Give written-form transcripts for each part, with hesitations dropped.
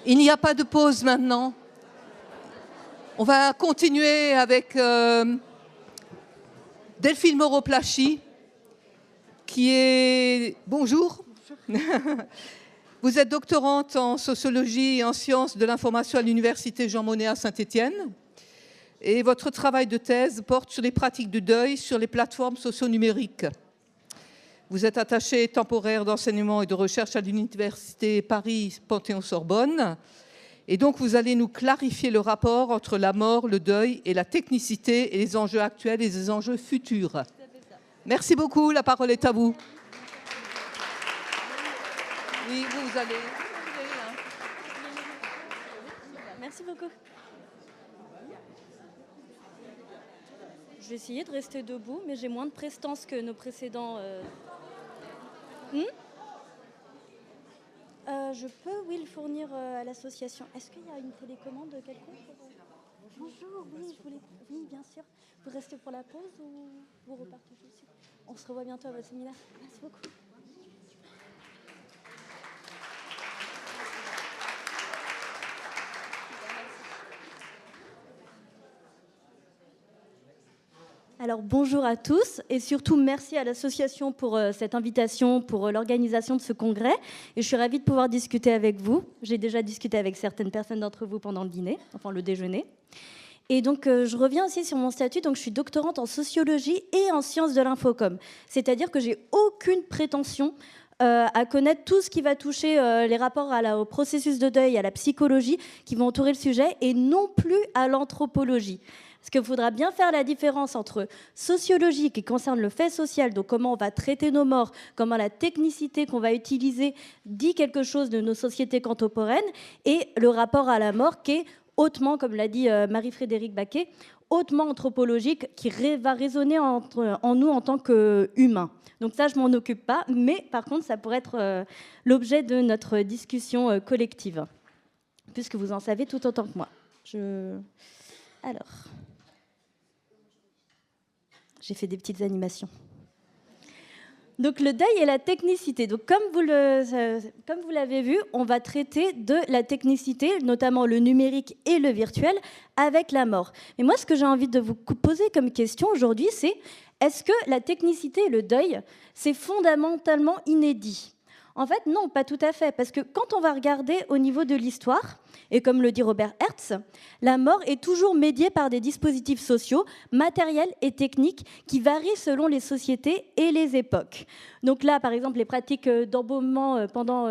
Il n'y a pas de pause maintenant. On va continuer avec Delphine Moreau-Plachy, qui est... Bonjour. Vous êtes doctorante en sociologie et en sciences de l'information à l'université Jean Monnet à Saint-Étienne. Et votre travail de thèse porte sur les pratiques du deuil sur les plateformes socio-numériques. Vous êtes attaché temporaire d'enseignement et de recherche à l'université Paris-Panthéon-Sorbonne. Et donc, vous allez nous clarifier le rapport entre la mort, le deuil et la technicité et les enjeux actuels et les enjeux futurs. Merci beaucoup. La parole est à vous. Oui, vous allez. Merci beaucoup. Je vais essayer de rester debout, mais j'ai moins de prestance que nos précédents. Je peux, oui, le fournir à l'association. Est-ce qu'il y a une télécommande quelconque Bonjour, oui, oui, bien sûr. Vous restez pour la pause ou vous repartez tout de suite? On se revoit bientôt à votre séminaire. Merci beaucoup. Alors bonjour à tous et surtout merci à l'association pour cette invitation, pour l'organisation de ce congrès. Et je suis ravie de pouvoir discuter avec vous. J'ai déjà discuté avec certaines personnes d'entre vous pendant le dîner, enfin le déjeuner. Et donc je reviens aussi sur mon statut. Donc je suis doctorante en sociologie et en sciences de l'infocom. C'est-à-dire que j'ai aucune prétention à connaître tout ce qui va toucher les rapports au processus de deuil, à la psychologie qui vont entourer le sujet et non plus à l'anthropologie. Parce qu'il faudra bien faire la différence entre sociologie qui concerne le fait social, donc comment on va traiter nos morts, comment la technicité qu'on va utiliser dit quelque chose de nos sociétés contemporaines, et le rapport à la mort qui est hautement, comme l'a dit Marie-Frédérique Baquet, hautement anthropologique, qui va résonner en nous en tant qu'humains. Donc ça, je ne m'en occupe pas, mais par contre, ça pourrait être l'objet de notre discussion collective, puisque vous en savez tout autant que moi. Alors... J'ai fait des petites animations. Donc le deuil et la technicité. Donc comme vous l'avez vu, on va traiter de la technicité, notamment le numérique et le virtuel, avec la mort. Mais moi, ce que j'ai envie de vous poser comme question aujourd'hui, c'est est-ce que la technicité et le deuil, c'est fondamentalement inédit ? En fait, non, pas tout à fait, parce que quand on va regarder au niveau de l'histoire, et comme le dit Robert Hertz, la mort est toujours médiée par des dispositifs sociaux, matériels et techniques qui varient selon les sociétés et les époques. Donc là, par exemple, les pratiques d'embaumement pendant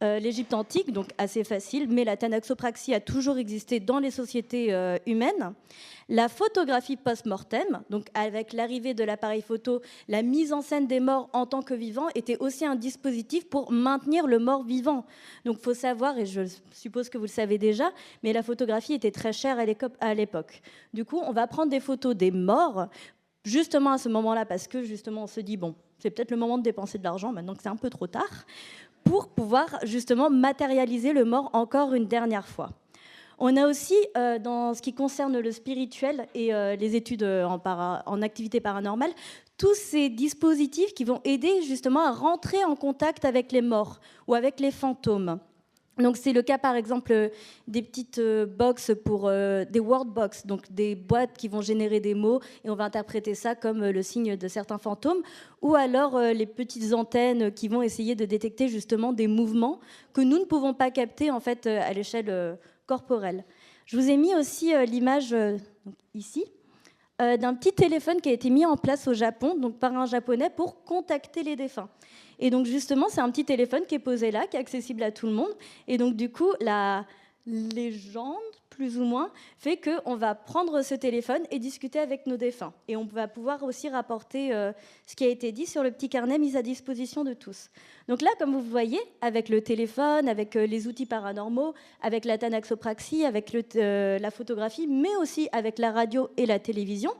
l'Égypte antique, donc assez facile, mais la thanaxopraxie a toujours existé dans les sociétés humaines. La photographie post-mortem, donc avec l'arrivée de l'appareil photo, la mise en scène des morts en tant que vivants était aussi un dispositif pour maintenir le mort vivant. Donc il faut savoir, et je suppose que vous le savez déjà, mais la photographie était très chère à l'époque. Du coup, on va prendre des photos des morts, justement à ce moment-là, parce que justement on se dit, bon, c'est peut-être le moment de dépenser de l'argent, maintenant que c'est un peu trop tard, pour pouvoir justement matérialiser le mort encore une dernière fois. On a aussi, dans ce qui concerne le spirituel et les études en activité paranormale, tous ces dispositifs qui vont aider justement à rentrer en contact avec les morts ou avec les fantômes. Donc c'est le cas par exemple des petites box pour des word box, donc des boîtes qui vont générer des mots et on va interpréter ça comme le signe de certains fantômes, ou alors les petites antennes qui vont essayer de détecter justement des mouvements que nous ne pouvons pas capter en fait à l'échelle corporelle. Je vous ai mis aussi l'image ici d'un petit téléphone qui a été mis en place au Japon, donc par un Japonais pour contacter les défunts. Et donc justement, c'est un petit téléphone qui est posé là, qui est accessible à tout le monde. Et donc du coup, la légende, plus ou moins, fait qu'on va prendre ce téléphone et discuter avec nos défunts. Et on va pouvoir aussi rapporter ce qui a été dit sur le petit carnet mis à disposition de tous. Donc là, comme vous voyez, avec le téléphone, avec les outils paranormaux, avec la thanaxopraxie, avec la photographie, mais aussi avec la radio et la télévision,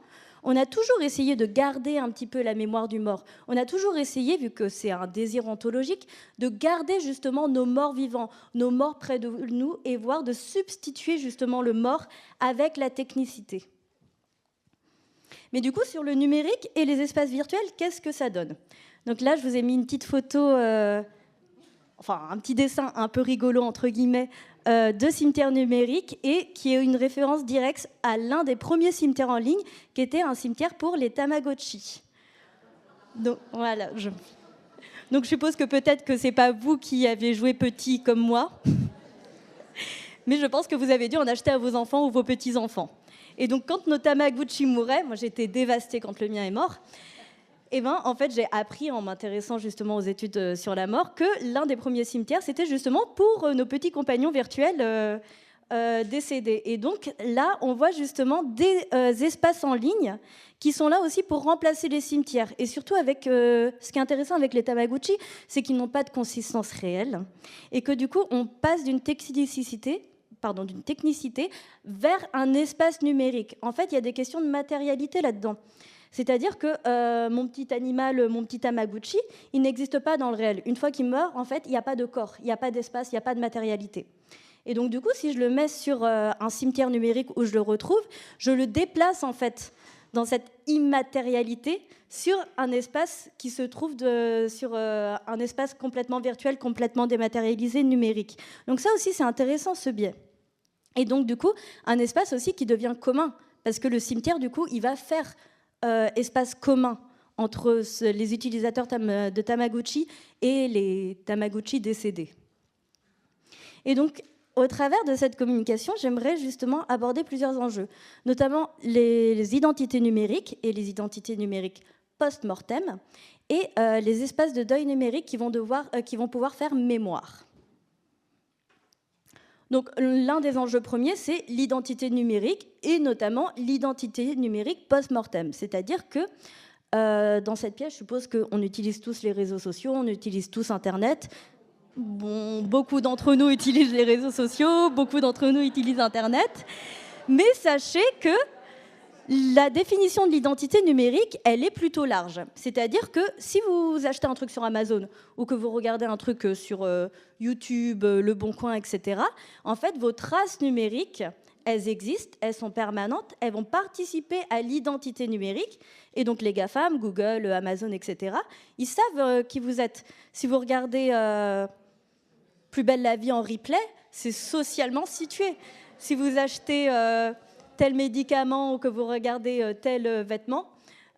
on a toujours essayé de garder un petit peu la mémoire du mort. On a toujours essayé, vu que c'est un désir ontologique, de garder justement nos morts vivants, nos morts près de nous, et voire de substituer justement le mort avec la technicité. Mais du coup, sur le numérique et les espaces virtuels, qu'est-ce que ça donne ? Donc là, je vous ai mis une petite photo enfin un petit dessin un peu rigolo entre guillemets de cimetière numérique et qui est une référence directe à l'un des premiers cimetières en ligne qui était un cimetière pour les Tamagotchi. Donc voilà, donc je suppose que peut-être que c'est pas vous qui avez joué petit comme moi, mais je pense que vous avez dû en acheter à vos enfants ou vos petits-enfants. Et donc quand nos Tamagotchi mouraient, moi j'étais dévastée quand le mien est mort, et ben, en fait, j'ai appris en m'intéressant justement aux études sur la mort que l'un des premiers cimetières, c'était justement pour nos petits compagnons virtuels décédés. Et donc là, on voit justement des espaces en ligne qui sont là aussi pour remplacer les cimetières. Et surtout, avec ce qui est intéressant avec les Tamagotchi, c'est qu'ils n'ont pas de consistance réelle et que du coup, on passe d'une technicité vers un espace numérique. En fait, il y a des questions de matérialité là-dedans. C'est-à-dire que mon petit animal, mon petit Tamagotchi, il n'existe pas dans le réel. Une fois qu'il meurt, en fait, il n'y a pas de corps, il n'y a pas d'espace, il n'y a pas de matérialité. Et donc, du coup, si je le mets sur un cimetière numérique où je le retrouve, je le déplace, en fait, dans cette immatérialité sur un espace qui se trouve sur un espace complètement virtuel, complètement dématérialisé, numérique. Donc ça aussi, c'est intéressant, ce biais. Et donc, du coup, un espace aussi qui devient commun, parce que le cimetière, du coup, il va faire espace commun entre les utilisateurs de Tamagotchi et les Tamagotchi décédés. Et donc, au travers de cette communication, j'aimerais justement aborder plusieurs enjeux, notamment les identités numériques et les identités numériques post-mortem et les espaces de deuil numérique qui vont pouvoir faire mémoire. Donc, l'un des enjeux premiers, c'est l'identité numérique et notamment l'identité numérique post-mortem. C'est-à-dire que dans cette pièce, je suppose qu'on utilise tous les réseaux sociaux, on utilise tous Internet. Bon, beaucoup d'entre nous utilisent les réseaux sociaux, beaucoup d'entre nous utilisent Internet. Mais sachez que la définition de l'identité numérique, elle est plutôt large. C'est-à-dire que si vous achetez un truc sur Amazon ou que vous regardez un truc sur YouTube, Le Bon Coin, etc., en fait, vos traces numériques, elles existent, elles sont permanentes, elles vont participer à l'identité numérique. Et donc les GAFAM, Google, Amazon, etc., ils savent qui vous êtes. Si vous regardez Plus belle la vie en replay, c'est socialement situé. Si vous achetez tel médicament ou que vous regardez tel vêtement,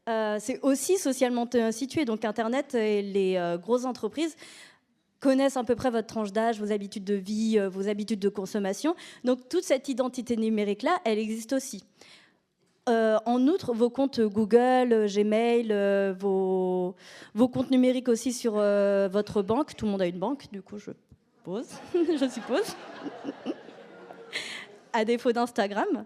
c'est aussi socialement situé. Donc Internet et les grosses entreprises connaissent à peu près votre tranche d'âge, vos habitudes de vie, vos habitudes de consommation. Donc toute cette identité numérique-là, elle existe aussi. En outre, vos comptes Google, Gmail, vos comptes numériques aussi sur votre banque. Tout le monde a une banque, du coup, je suppose, à défaut d'Instagram.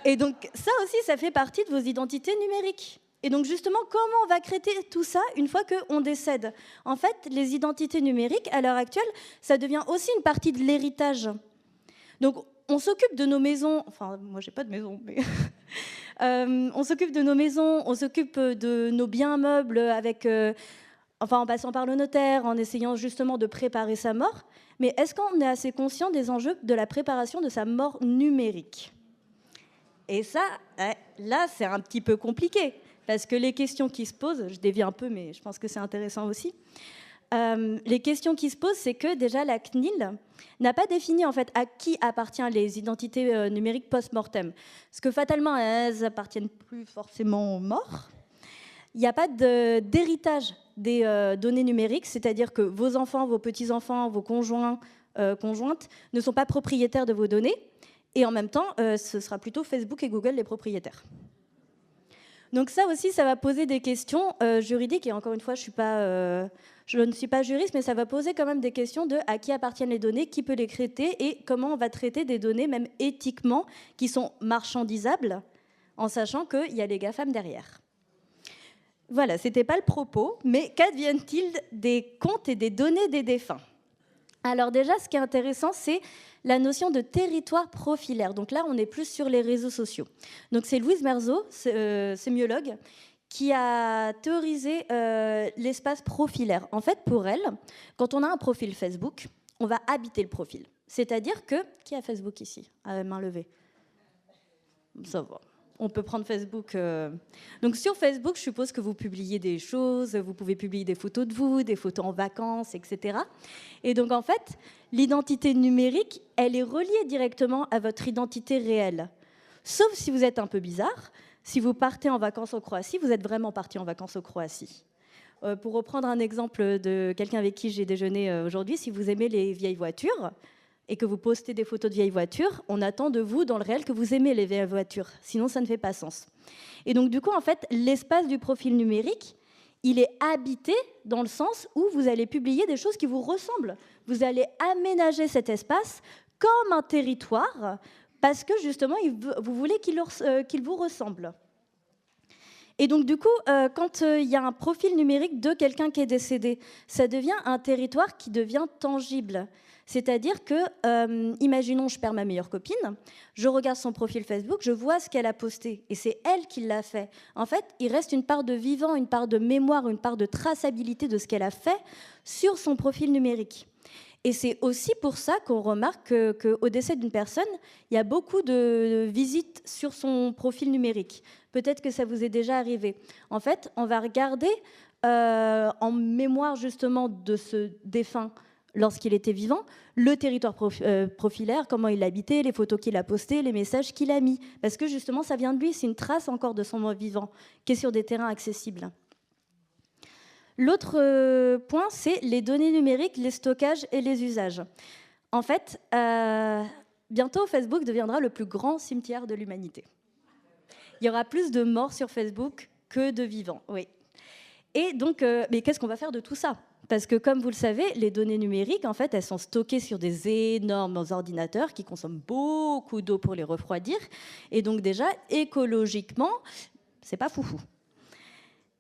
Et donc ça aussi, ça fait partie de vos identités numériques. Et donc justement, comment on va créer tout ça une fois qu'on décède? En fait, les identités numériques, à l'heure actuelle, ça devient aussi une partie de l'héritage. Donc on s'occupe de nos maisons, enfin moi j'ai pas de maison, mais on s'occupe de nos maisons, on s'occupe de nos biens meubles avec, en passant par le notaire, en essayant justement de préparer sa mort. Mais est-ce qu'on est assez conscient des enjeux de la préparation de sa mort numérique? Et ça, là, c'est un petit peu compliqué, parce que les questions qui se posent, je dévie un peu, mais je pense que c'est intéressant aussi, les questions qui se posent, c'est que déjà la CNIL n'a pas défini en fait à qui appartiennent les identités numériques post-mortem. Parce que fatalement, elles n'appartiennent plus forcément aux morts. Il n'y a pas d'héritage des données numériques, c'est-à-dire que vos enfants, vos petits-enfants, vos conjoints, conjointes ne sont pas propriétaires de vos données. Et en même temps, ce sera plutôt Facebook et Google les propriétaires. Donc ça aussi, ça va poser des questions juridiques. Et encore une fois, je ne suis pas juriste, mais ça va poser quand même des questions de à qui appartiennent les données, qui peut les traiter et comment on va traiter des données, même éthiquement, qui sont marchandisables, en sachant qu'il y a les GAFAM derrière. Voilà, ce n'était pas le propos, mais qu'adviennent-ils des comptes et des données des défunts? Alors déjà, ce qui est intéressant, c'est la notion de territoire profilaire. Donc là, on est plus sur les réseaux sociaux. Donc c'est Louise Merzo, sémiologue, qui a théorisé l'espace profilaire. En fait, pour elle, quand on a un profil Facebook, on va habiter le profil. C'est-à-dire que... Qui a Facebook ici? À main levée. Ça va. On peut prendre Facebook. Donc sur Facebook, je suppose que vous publiez des choses, vous pouvez publier des photos de vous, des photos en vacances, etc. Et donc en fait, l'identité numérique, elle est reliée directement à votre identité réelle. Sauf si vous êtes un peu bizarre, si vous partez en vacances en Croatie, vous êtes vraiment parti en vacances en Croatie. Pour reprendre un exemple de quelqu'un avec qui j'ai déjeuné aujourd'hui, si vous aimez les vieilles voitures, et que vous postez des photos de vieilles voitures, on attend de vous, dans le réel, que vous aimez les vieilles voitures. Sinon, ça ne fait pas sens. Et donc, du coup, en fait, l'espace du profil numérique, il est habité dans le sens où vous allez publier des choses qui vous ressemblent. Vous allez aménager cet espace comme un territoire parce que, justement, vous voulez qu'il vous ressemble. Et donc, du coup, quand il y a un profil numérique de quelqu'un qui est décédé, ça devient un territoire qui devient tangible. C'est-à-dire que, imaginons, je perds ma meilleure copine, je regarde son profil Facebook, je vois ce qu'elle a posté, et c'est elle qui l'a fait. En fait, il reste une part de vivant, une part de mémoire, une part de traçabilité de ce qu'elle a fait sur son profil numérique. Et c'est aussi pour ça qu'on remarque qu'au décès d'une personne, il y a beaucoup de visites sur son profil numérique. Peut-être que ça vous est déjà arrivé. En fait, on va regarder en mémoire justement de ce défunt, lorsqu'il était vivant, le territoire profilaire, comment il habitait, les photos qu'il a postées, les messages qu'il a mis. Parce que justement, ça vient de lui, c'est une trace encore de son vivant, qui est sur des terrains accessibles. L'autre point, c'est les données numériques, les stockages et les usages. En fait, bientôt, Facebook deviendra le plus grand cimetière de l'humanité. Il y aura plus de morts sur Facebook que de vivants, oui. Et donc, mais qu'est-ce qu'on va faire de tout ça ? Parce que, comme vous le savez, les données numériques, en fait, elles sont stockées sur des énormes ordinateurs qui consomment beaucoup d'eau pour les refroidir. Et donc, déjà, écologiquement, c'est pas foufou.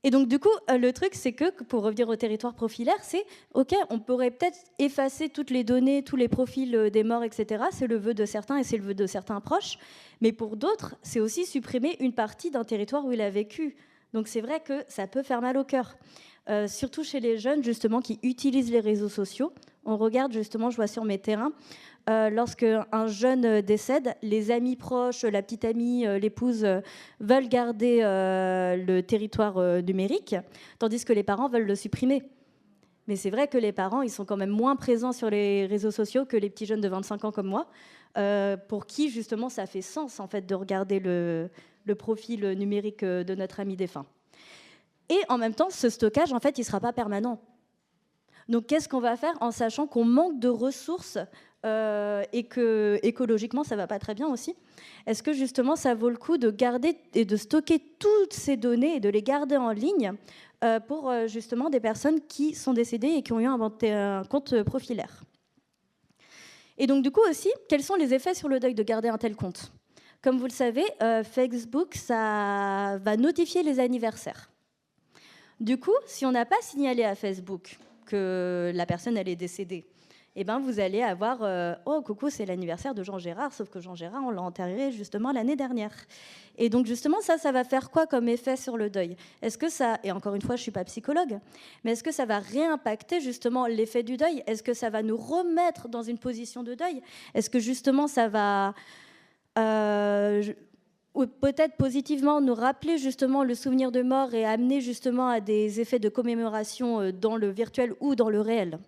Et donc, du coup, le truc, c'est que, pour revenir au territoire profilaire, c'est, OK, on pourrait peut-être effacer toutes les données, tous les profils des morts, etc. C'est le vœu de certains et c'est le vœu de certains proches. Mais pour d'autres, c'est aussi supprimer une partie d'un territoire où il a vécu. Donc, c'est vrai que ça peut faire mal au cœur. Surtout chez les jeunes, justement, qui utilisent les réseaux sociaux. On regarde, justement, je vois sur mes terrains, lorsque un jeune décède, les amis proches, la petite amie, l'épouse veulent garder le territoire numérique, tandis que les parents veulent le supprimer. Mais c'est vrai que les parents, ils sont quand même moins présents sur les réseaux sociaux que les petits jeunes de 25 ans comme moi, pour qui, justement, ça fait sens, en fait, de regarder le profil numérique de notre ami défunt. Et en même temps, ce stockage, en fait, il ne sera pas permanent. Donc, qu'est-ce qu'on va faire en sachant qu'on manque de ressources et que écologiquement, ça ne va pas très bien aussi ? Est-ce que, justement, ça vaut le coup de garder et de stocker toutes ces données et de les garder en ligne pour, justement, des personnes qui sont décédées et qui ont eu un compte profilaire ? Et donc, du coup, aussi, quels sont les effets sur le deuil de garder un tel compte ? Comme vous le savez, Facebook, ça va notifier les anniversaires. Du coup, si on n'a pas signalé à Facebook que la personne elle est décédée, eh ben vous allez avoir oh coucou, c'est l'anniversaire de Jean Gérard, sauf que Jean Gérard on l'a enterré justement l'année dernière. Et donc justement ça va faire quoi comme effet sur le deuil ? Est-ce que ça, et encore une fois je suis pas psychologue, mais est-ce que ça va réimpacter justement l'effet du deuil ? Est-ce que ça va nous remettre dans une position de deuil ? Est-ce que justement ça va ou peut-être positivement nous rappeler justement le souvenir de mort et amener justement à des effets de commémoration dans le virtuel ou dans le réel.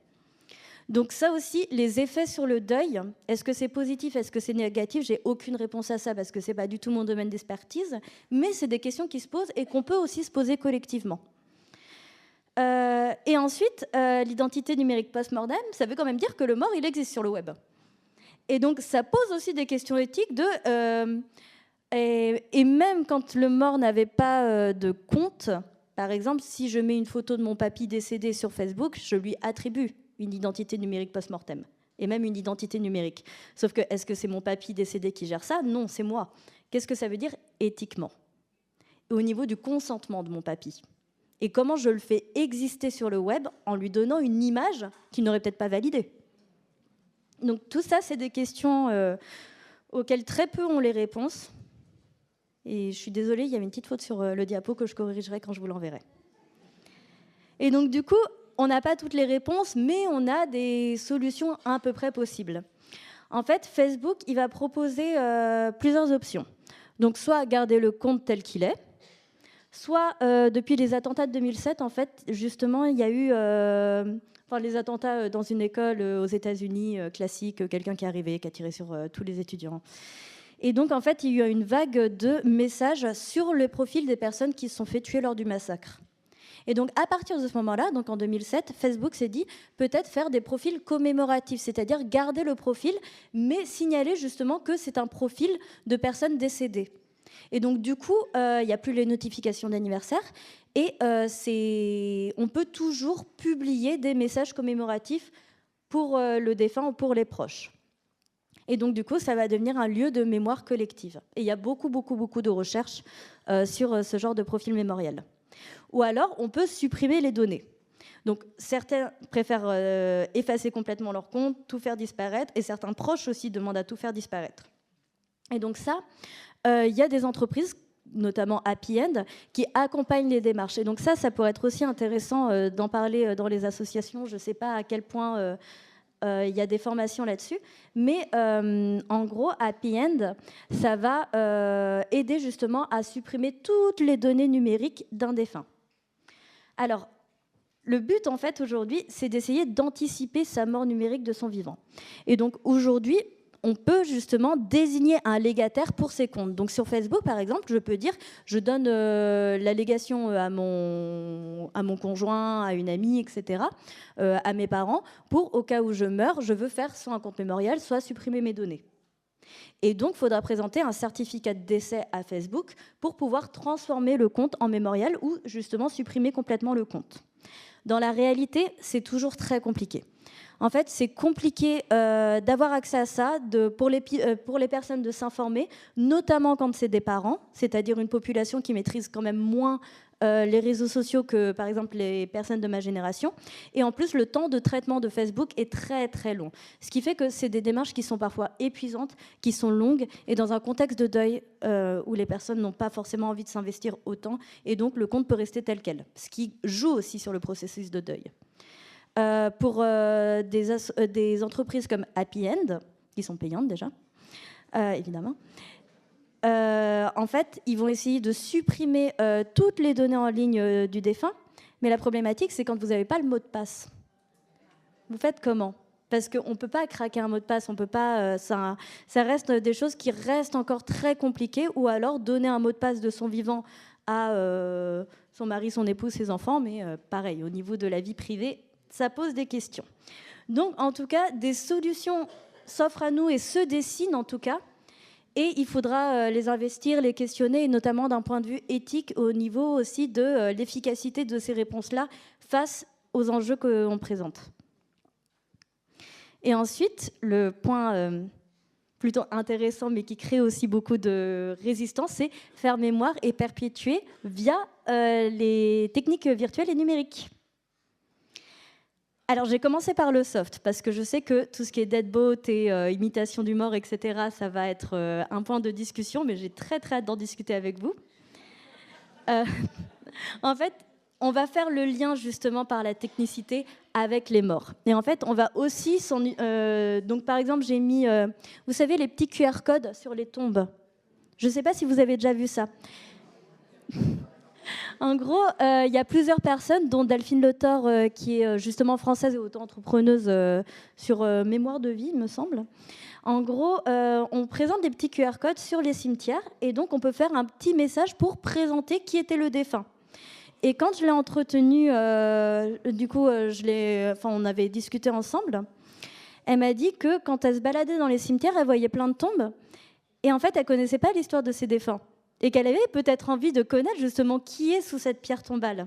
Donc ça aussi, les effets sur le deuil, est-ce que c'est positif, est-ce que c'est négatif ? J'ai aucune réponse à ça parce que c'est pas du tout mon domaine d'expertise, mais c'est des questions qui se posent et qu'on peut aussi se poser collectivement. Et ensuite, l'identité numérique post-mortem, ça veut quand même dire que le mort, il existe sur le web. Et donc ça pose aussi des questions éthiques de... Et même quand le mort n'avait pas de compte, par exemple, si je mets une photo de mon papy décédé sur Facebook, je lui attribue une identité numérique post-mortem, et même une identité numérique. Sauf que, est-ce que c'est mon papy décédé qui gère ça ? Non, c'est moi. Qu'est-ce que ça veut dire éthiquement ? Et au niveau du consentement de mon papy. Et comment je le fais exister sur le web en lui donnant une image qu'il n'aurait peut-être pas validée ? Donc tout ça, c'est des questions auxquelles très peu ont les réponses. Et je suis désolée, il y avait une petite faute sur le diapo que je corrigerai quand je vous l'enverrai. Et donc, du coup, on n'a pas toutes les réponses, mais on a des solutions à peu près possibles. En fait, Facebook, il va proposer plusieurs options. Donc soit garder le compte tel qu'il est, soit depuis les attentats de 2007, en fait, justement, il y a eu les attentats dans une école aux États-Unis, classique, quelqu'un qui est arrivé, qui a tiré sur tous les étudiants. Et donc, en fait, il y a eu une vague de messages sur le profil des personnes qui se sont fait tuer lors du massacre. Et donc, à partir de ce moment-là, donc en 2007, Facebook s'est dit peut-être faire des profils commémoratifs, c'est-à-dire garder le profil, mais signaler justement que c'est un profil de personnes décédées. Et donc, du coup, il n'y a plus les notifications d'anniversaire et on peut toujours publier des messages commémoratifs pour le défunt ou pour les proches. Et donc, du coup, ça va devenir un lieu de mémoire collective. Et il y a beaucoup de recherches sur ce genre de profil mémoriel. Ou alors, on peut supprimer les données. Donc, certains préfèrent effacer complètement leur compte, tout faire disparaître, et certains proches aussi demandent à tout faire disparaître. Et donc ça, il y a des entreprises, notamment Happy End, qui accompagnent les démarches. Et donc ça pourrait être aussi intéressant d'en parler dans les associations. Je ne sais pas à quel point il y a des formations là-dessus. Mais en gros, Happy End, ça va aider justement à supprimer toutes les données numériques d'un défunt. Alors, le but, en fait, aujourd'hui, c'est d'essayer d'anticiper sa mort numérique de son vivant. Et donc, aujourd'hui, on peut justement désigner un légataire pour ses comptes. Donc, sur Facebook, par exemple, je peux dire, je donne la légation à mon conjoint, à une amie, etc., à mes parents, pour, au cas où je meurs, je veux faire soit un compte mémorial, soit supprimer mes données. Et donc, il faudra présenter un certificat de décès à Facebook pour pouvoir transformer le compte en mémorial ou justement supprimer complètement le compte. Dans la réalité, c'est toujours très compliqué. En fait, c'est compliqué d'avoir accès à ça, pour les personnes de s'informer, notamment quand c'est des parents, c'est-à-dire une population qui maîtrise quand même moins les réseaux sociaux que, par exemple, les personnes de ma génération. Et en plus, le temps de traitement de Facebook est très, très long. Ce qui fait que c'est des démarches qui sont parfois épuisantes, qui sont longues, et dans un contexte de deuil où les personnes n'ont pas forcément envie de s'investir autant, et donc le compte peut rester tel quel, ce qui joue aussi sur le processus de deuil. Pour des entreprises comme Happy End, qui sont payantes déjà, évidemment, en fait, ils vont essayer de supprimer toutes les données en ligne du défunt, mais la problématique, c'est quand vous n'avez pas le mot de passe. Vous faites comment ? Parce qu'on ne peut pas craquer un mot de passe, on peut pas, ça reste des choses qui restent encore très compliquées, ou alors donner un mot de passe de son vivant à son mari, son épouse, ses enfants, mais pareil, au niveau de la vie privée, ça pose des questions. Donc, en tout cas, des solutions s'offrent à nous et se dessinent, en tout cas. Et il faudra les investir, les questionner, et notamment d'un point de vue éthique, au niveau aussi de l'efficacité de ces réponses-là face aux enjeux qu'on présente. Et ensuite, le point plutôt intéressant, mais qui crée aussi beaucoup de résistance, c'est faire mémoire et perpétuer via les techniques virtuelles et numériques. Alors, j'ai commencé par le soft, parce que je sais que tout ce qui est deadbot et imitation du mort, etc., ça va être un point de discussion, mais j'ai très, très hâte d'en discuter avec vous. En fait, on va faire le lien, justement, par la technicité avec les morts. Et en fait, on va aussi... donc, par exemple, j'ai mis, vous savez, les petits QR codes sur les tombes. Je ne sais pas si vous avez déjà vu ça. En gros, il y a plusieurs personnes, dont Delphine Le Thor, qui est justement française et auto-entrepreneuse sur Mémoire de vie, il me semble. En gros, on présente des petits QR codes sur les cimetières, et donc on peut faire un petit message pour présenter qui était le défunt. Et quand je l'ai entretenu, du coup, on avait discuté ensemble, elle m'a dit que quand elle se baladait dans les cimetières, elle voyait plein de tombes, et en fait, elle ne connaissait pas l'histoire de ces défunts. Et qu'elle avait peut-être envie de connaître justement qui est sous cette pierre tombale.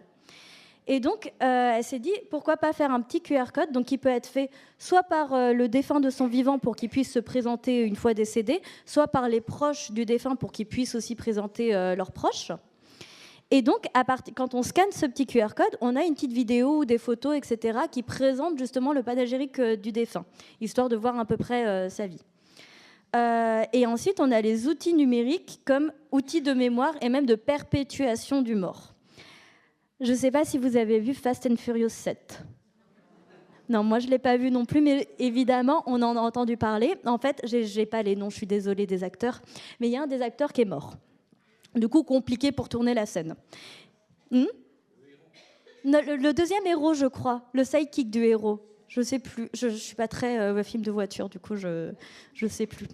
Et donc, elle s'est dit, pourquoi pas faire un petit QR code, donc qui peut être fait soit par le défunt de son vivant pour qu'il puisse se présenter une fois décédé, soit par les proches du défunt pour qu'ils puissent aussi présenter leurs proches. Et donc, quand on scanne ce petit QR code, on a une petite vidéo ou des photos, etc., qui présentent justement le panégyrique du défunt, histoire de voir à peu près sa vie. Et ensuite, on a les outils numériques comme outils de mémoire et même de perpétuation du mort. Je ne sais pas si vous avez vu Fast and Furious 7. Non, moi je ne l'ai pas vu non plus, mais évidemment, on en a entendu parler. En fait, j'ai pas les noms, je suis désolée des acteurs, mais il y a un des acteurs qui est mort. Du coup, compliqué pour tourner la scène. Le deuxième héros, je crois, le sidekick du héros. Je sais plus, je suis pas très film de voiture, du coup, je sais plus.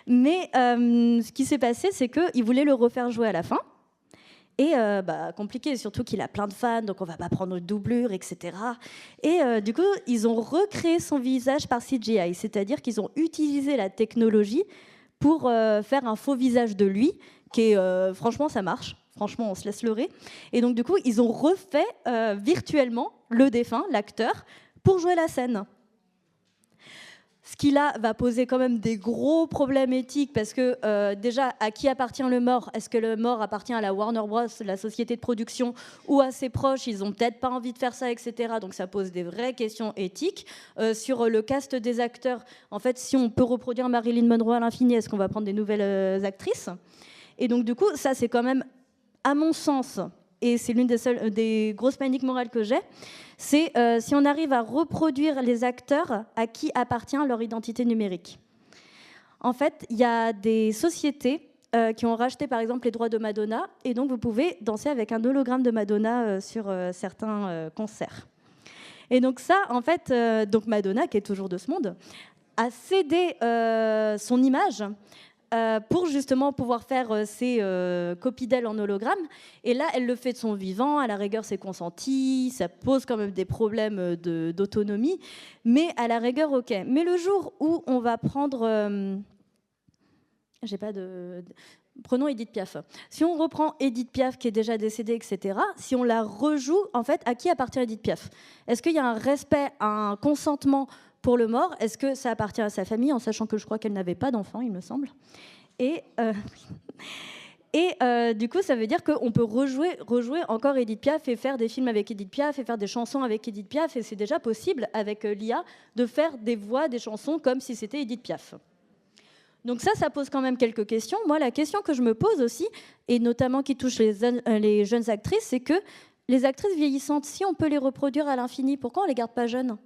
Mais ce qui s'est passé, c'est qu'ils voulaient le refaire jouer à la fin. Et compliqué, surtout qu'il a plein de fans, donc on va pas prendre de doublure, etc. Et du coup, ils ont recréé son visage par CGI, c'est-à-dire qu'ils ont utilisé la technologie pour faire un faux visage de lui, qui est, franchement, ça marche. Franchement, on se laisse leurrer. Et donc, du coup, ils ont refait virtuellement le défunt, l'acteur, pour jouer la scène. Ce qui là va poser quand même des gros problèmes éthiques parce que déjà, à qui appartient le mort? Est-ce que le mort appartient à la Warner Bros, la société de production, ou à ses proches? Ils n'ont peut-être pas envie de faire ça, etc. Donc ça pose des vraies questions éthiques. Sur le cast des acteurs, en fait, si on peut reproduire Marilyn Monroe à l'infini, est-ce qu'on va prendre des nouvelles actrices? Et donc du coup, ça c'est quand même, à mon sens, et c'est l'une des grosses paniques morales que j'ai, c'est si on arrive à reproduire les acteurs à qui appartient leur identité numérique. En fait, il y a des sociétés qui ont racheté par exemple les droits de Madonna, et donc vous pouvez danser avec un hologramme de Madonna sur certains concerts. Et donc ça, en fait, donc Madonna, qui est toujours de ce monde, a cédé son image pour justement pouvoir faire ses copies d'elle en hologramme. Et là, elle le fait de son vivant, à la rigueur, c'est consenti, ça pose quand même des problèmes d'autonomie, mais à la rigueur, ok. Mais le jour où on va prendre... Prenons Édith Piaf. Si on reprend Édith Piaf, qui est déjà décédée, etc., si on la rejoue, en fait, à qui appartient Édith Piaf? Est-ce qu'il y a un respect, un consentement pour le mort? Est-ce que ça appartient à sa famille, en sachant que je crois qu'elle n'avait pas d'enfant, il me semble? Et du coup, ça veut dire qu'on peut rejouer encore Édith Piaf et faire des films avec Édith Piaf et faire des chansons avec Édith Piaf. Et c'est déjà possible, avec l'IA, de faire des voix, des chansons comme si c'était Édith Piaf. Donc ça pose quand même quelques questions. Moi, la question que je me pose aussi, et notamment qui touche les jeunes actrices, c'est que les actrices vieillissantes, si on peut les reproduire à l'infini, pourquoi on ne les garde pas jeunes?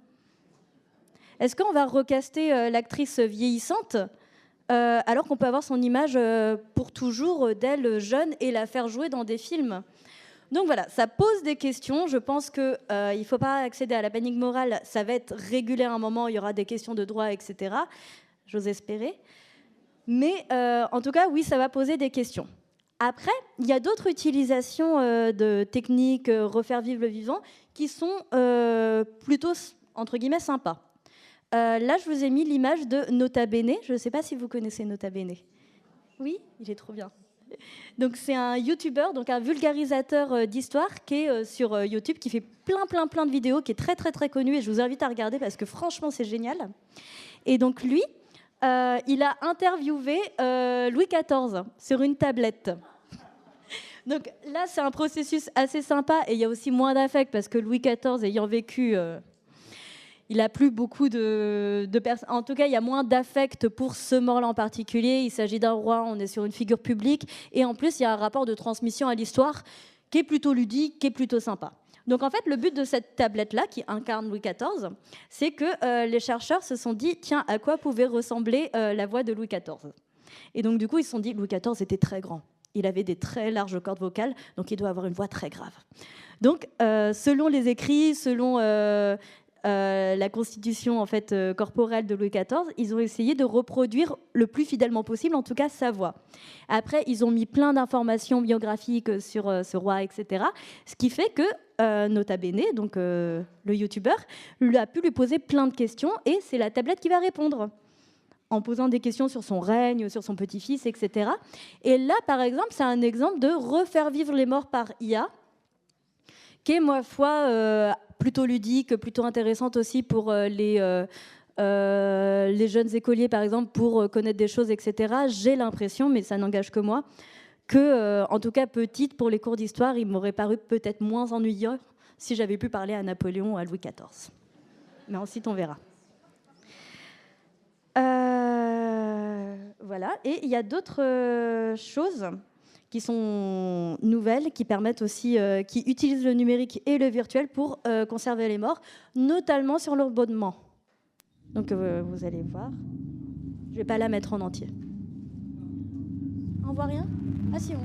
Est-ce qu'on va recaster l'actrice vieillissante alors qu'on peut avoir son image pour toujours d'elle jeune et la faire jouer dans des films? Donc voilà, ça pose des questions. Je pense qu'il ne faut pas accéder à la panique morale. Ça va être régulé à un moment, il y aura des questions de droit, etc. J'ose espérer. Mais en tout cas, oui, ça va poser des questions. Après, il y a d'autres utilisations de techniques, refaire vivre le vivant, qui sont plutôt, entre guillemets, sympas. Là, je vous ai mis l'image de Nota Bene. Je ne sais pas si vous connaissez Nota Bene. Oui, il est trop bien. Donc, c'est un YouTuber, donc un vulgarisateur d'histoire qui est sur YouTube, qui fait plein de vidéos, qui est très, très, très connu. Et je vous invite à regarder parce que franchement, c'est génial. Et donc, lui, il a interviewé Louis XIV sur une tablette. Donc là, c'est un processus assez sympa et il y a aussi moins d'affect parce que Louis XIV, ayant vécu, il n'a plus beaucoup de personnes. En tout cas, il y a moins d'affect pour ce mort-là en particulier. Il s'agit d'un roi, on est sur une figure publique. Et en plus, il y a un rapport de transmission à l'histoire qui est plutôt ludique, qui est plutôt sympa. Donc en fait, le but de cette tablette-là, qui incarne Louis XIV, c'est que les chercheurs se sont dit, tiens, à quoi pouvait ressembler la voix de Louis XIV? Et donc du coup, ils se sont dit, Louis XIV était très grand. Il avait des très larges cordes vocales, donc il doit avoir une voix très grave. Donc, selon les écrits, selon la constitution en fait, corporelle de Louis XIV, ils ont essayé de reproduire le plus fidèlement possible, en tout cas sa voix. Après, ils ont mis plein d'informations biographiques sur ce roi, etc. Ce qui fait que Nota Bene, donc le youtubeur, a pu lui poser plein de questions et c'est la tablette qui va répondre en posant des questions sur son règne, sur son petit-fils, etc. Et là, par exemple, c'est un exemple de refaire vivre les morts par IA, qui est, ma foi, plutôt ludique, plutôt intéressante aussi pour les jeunes écoliers, par exemple, pour connaître des choses, etc. J'ai l'impression, mais ça n'engage que moi, que, en tout cas petite, pour les cours d'histoire, il m'aurait paru peut-être moins ennuyeux si j'avais pu parler à Napoléon ou à Louis XIV. Mais ensuite, on verra. Voilà. Et il y a d'autres choses qui sont nouvelles, qui permettent aussi, qui utilisent le numérique et le virtuel pour conserver les morts, notamment sur l'abonnement. Donc vous allez voir. Je ne vais pas la mettre en entier. On voit rien? Ah si, on...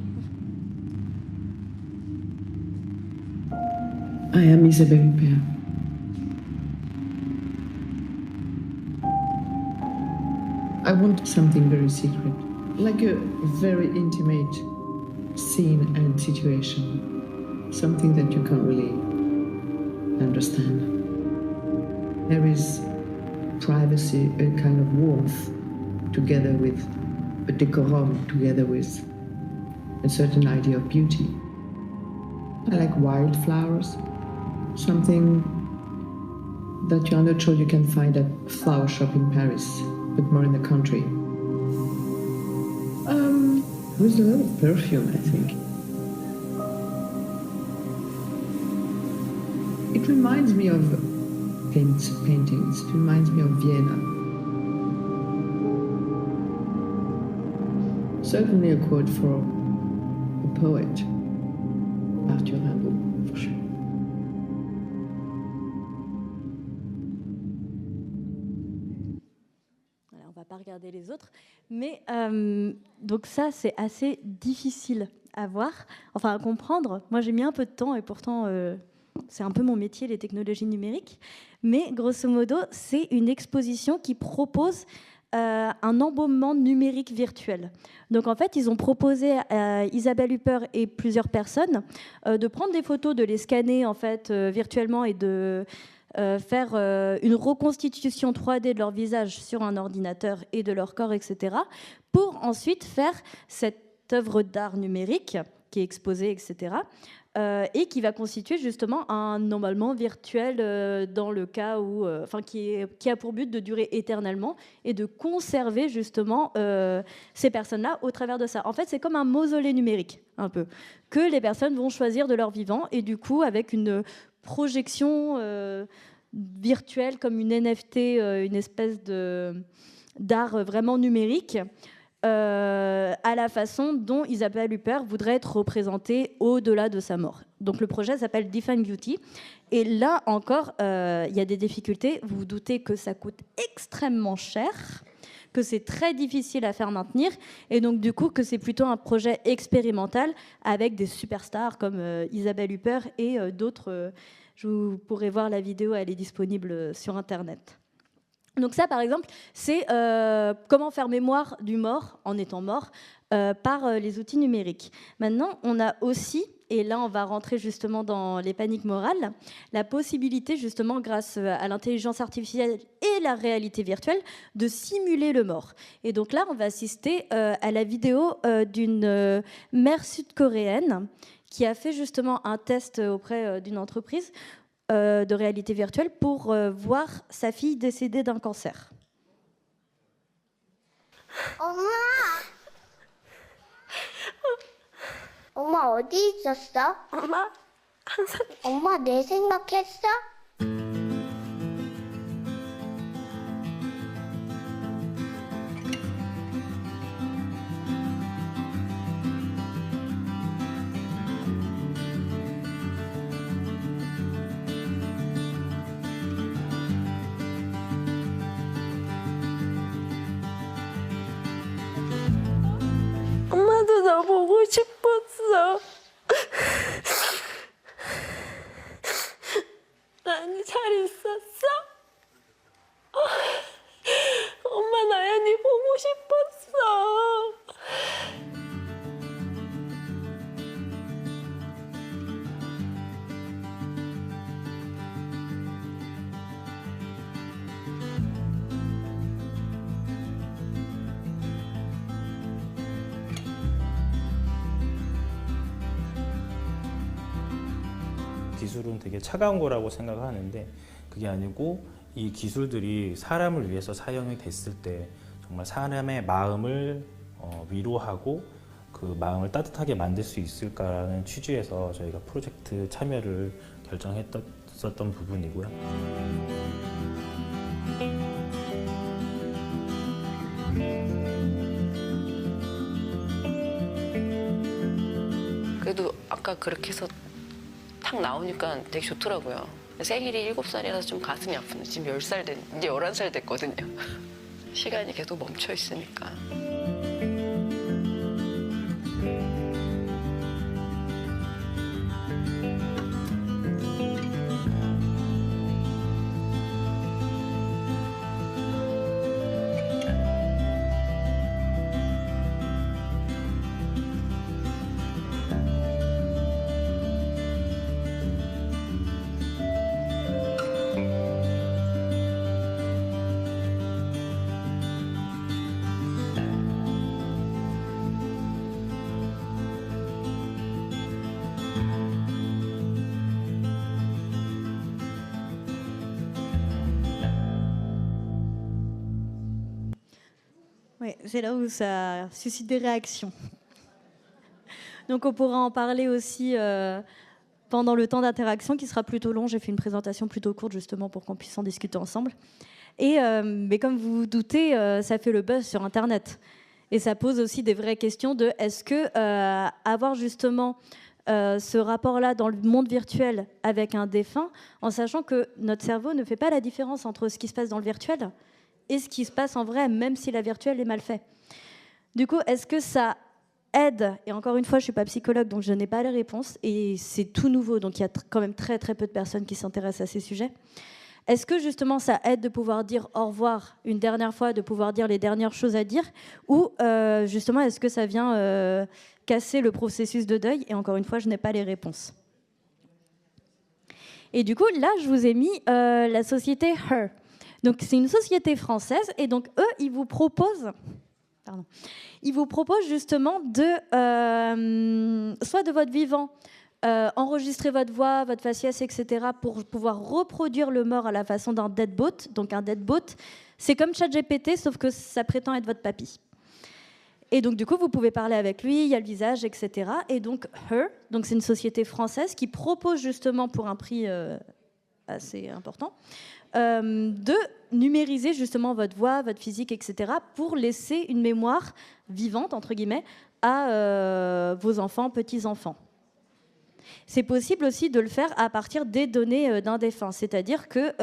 I am Isabelle Huppert. I want something very secret, like a very intimate scene and situation, something that you can't really understand. There is privacy, a kind of warmth, together with a decorum, together with a certain idea of beauty. I like wildflowers, something that you're not sure you can find at a flower shop in Paris, but more in the country. With a lot of perfume, I think. It reminds me of paintings. It reminds me of Vienna. Certainly a quote for a poet, Arthur Rimbaud, for sure. Voilà, on ne va pas regarder les autres, mais donc ça c'est assez difficile à voir, enfin à comprendre. Moi j'ai mis un peu de temps et pourtant c'est un peu mon métier, les technologies numériques. Mais grosso modo, c'est une exposition qui propose un embaumement numérique virtuel. Donc en fait, ils ont proposé à Isabelle Huppert et plusieurs personnes de prendre des photos, de les scanner en fait virtuellement et de faire une reconstitution 3D de leur visage sur un ordinateur et de leur corps, etc., pour ensuite faire cette œuvre d'art numérique qui est exposée, etc., et qui va constituer justement un emballement virtuel dans le cas où, qui a pour but de durer éternellement et de conserver justement ces personnes-là au travers de ça. En fait, c'est comme un mausolée numérique, un peu, que les personnes vont choisir de leur vivant, et du coup, avec une projection virtuelle comme une NFT, une espèce d'art vraiment numérique, à la façon dont Isabelle Huppert voudrait être représentée au-delà de sa mort. Donc le projet s'appelle Define Beauty. Et là encore, il y a des difficultés. Vous vous doutez que ça coûte extrêmement cher, que c'est très difficile à faire maintenir, et donc du coup que c'est plutôt un projet expérimental avec des superstars comme Isabelle Huppert et d'autres. Je pourrais voir la vidéo, elle est disponible sur Internet. Donc ça, par exemple, c'est comment faire mémoire du mort en étant mort par les outils numériques. Maintenant, on a aussi, et là on va rentrer justement dans les paniques morales, la possibilité justement grâce à l'intelligence artificielle et la réalité virtuelle de simuler le mort. Et donc là, on va assister à la vidéo d'une mère sud-coréenne qui a fait justement un test auprès d'une entreprise de réalité virtuelle pour voir sa fille décédée d'un cancer. 엄마 어디 있었어? 엄마 내 생각했어? 엄마도 나 보고 싶었어. 나연이 잘 있었어? 엄마 나연이 보고 싶었어. 기술은 되게 차가운 거라고 생각하는데 그게 아니고 이 기술들이 사람을 위해서 사용이 됐을 때 정말 사람의 마음을 위로하고 그 마음을 따뜻하게 만들 수 있을까라는 취지에서 저희가 프로젝트 참여를 결정했었던 부분이고요. 아까 그렇게 해서 탁 나오니까 되게 좋더라고요. 생일이 7살이라서 좀 가슴이 아프네. 지금 10살 이제 11살 됐거든요. 시간이 계속 멈춰 있으니까. Oui, c'est là où ça suscite des réactions. Donc on pourra en parler aussi pendant le temps d'interaction qui sera plutôt long. J'ai fait une présentation plutôt courte justement pour qu'on puisse en discuter ensemble. Et mais comme vous vous doutez, ça fait le buzz sur Internet. Et ça pose aussi des vraies questions de est-ce que avoir justement ce rapport-là dans le monde virtuel avec un défunt, en sachant que notre cerveau ne fait pas la différence entre ce qui se passe dans le virtuel et ce qui se passe en vrai, même si la virtuelle est mal faite. Du coup, est-ce que ça aide, et encore une fois, je ne suis pas psychologue, donc je n'ai pas les réponses, et c'est tout nouveau, donc il y a quand même très très peu de personnes qui s'intéressent à ces sujets. Est-ce que justement ça aide de pouvoir dire au revoir une dernière fois, de pouvoir dire les dernières choses à dire, ou justement est-ce que ça vient casser le processus de deuil? Et encore une fois, je n'ai pas les réponses. Et du coup, là, je vous ai mis la société Her. Donc c'est une société française, et donc eux, ils vous proposent justement de, soit de votre vivant, enregistrer votre voix, votre faciès, etc., pour pouvoir reproduire le mort à la façon d'un deadbot. Donc un deadbot, c'est comme ChatGPT, sauf que ça prétend être votre papy. Et donc du coup, vous pouvez parler avec lui, il y a le visage, etc. Et donc Her, donc c'est une société française qui propose justement pour un prix assez important, de numériser justement votre voix, votre physique, etc., pour laisser une mémoire vivante, entre guillemets, à vos enfants, petits-enfants. C'est possible aussi de le faire à partir des données d'un défunt. C'est-à-dire que,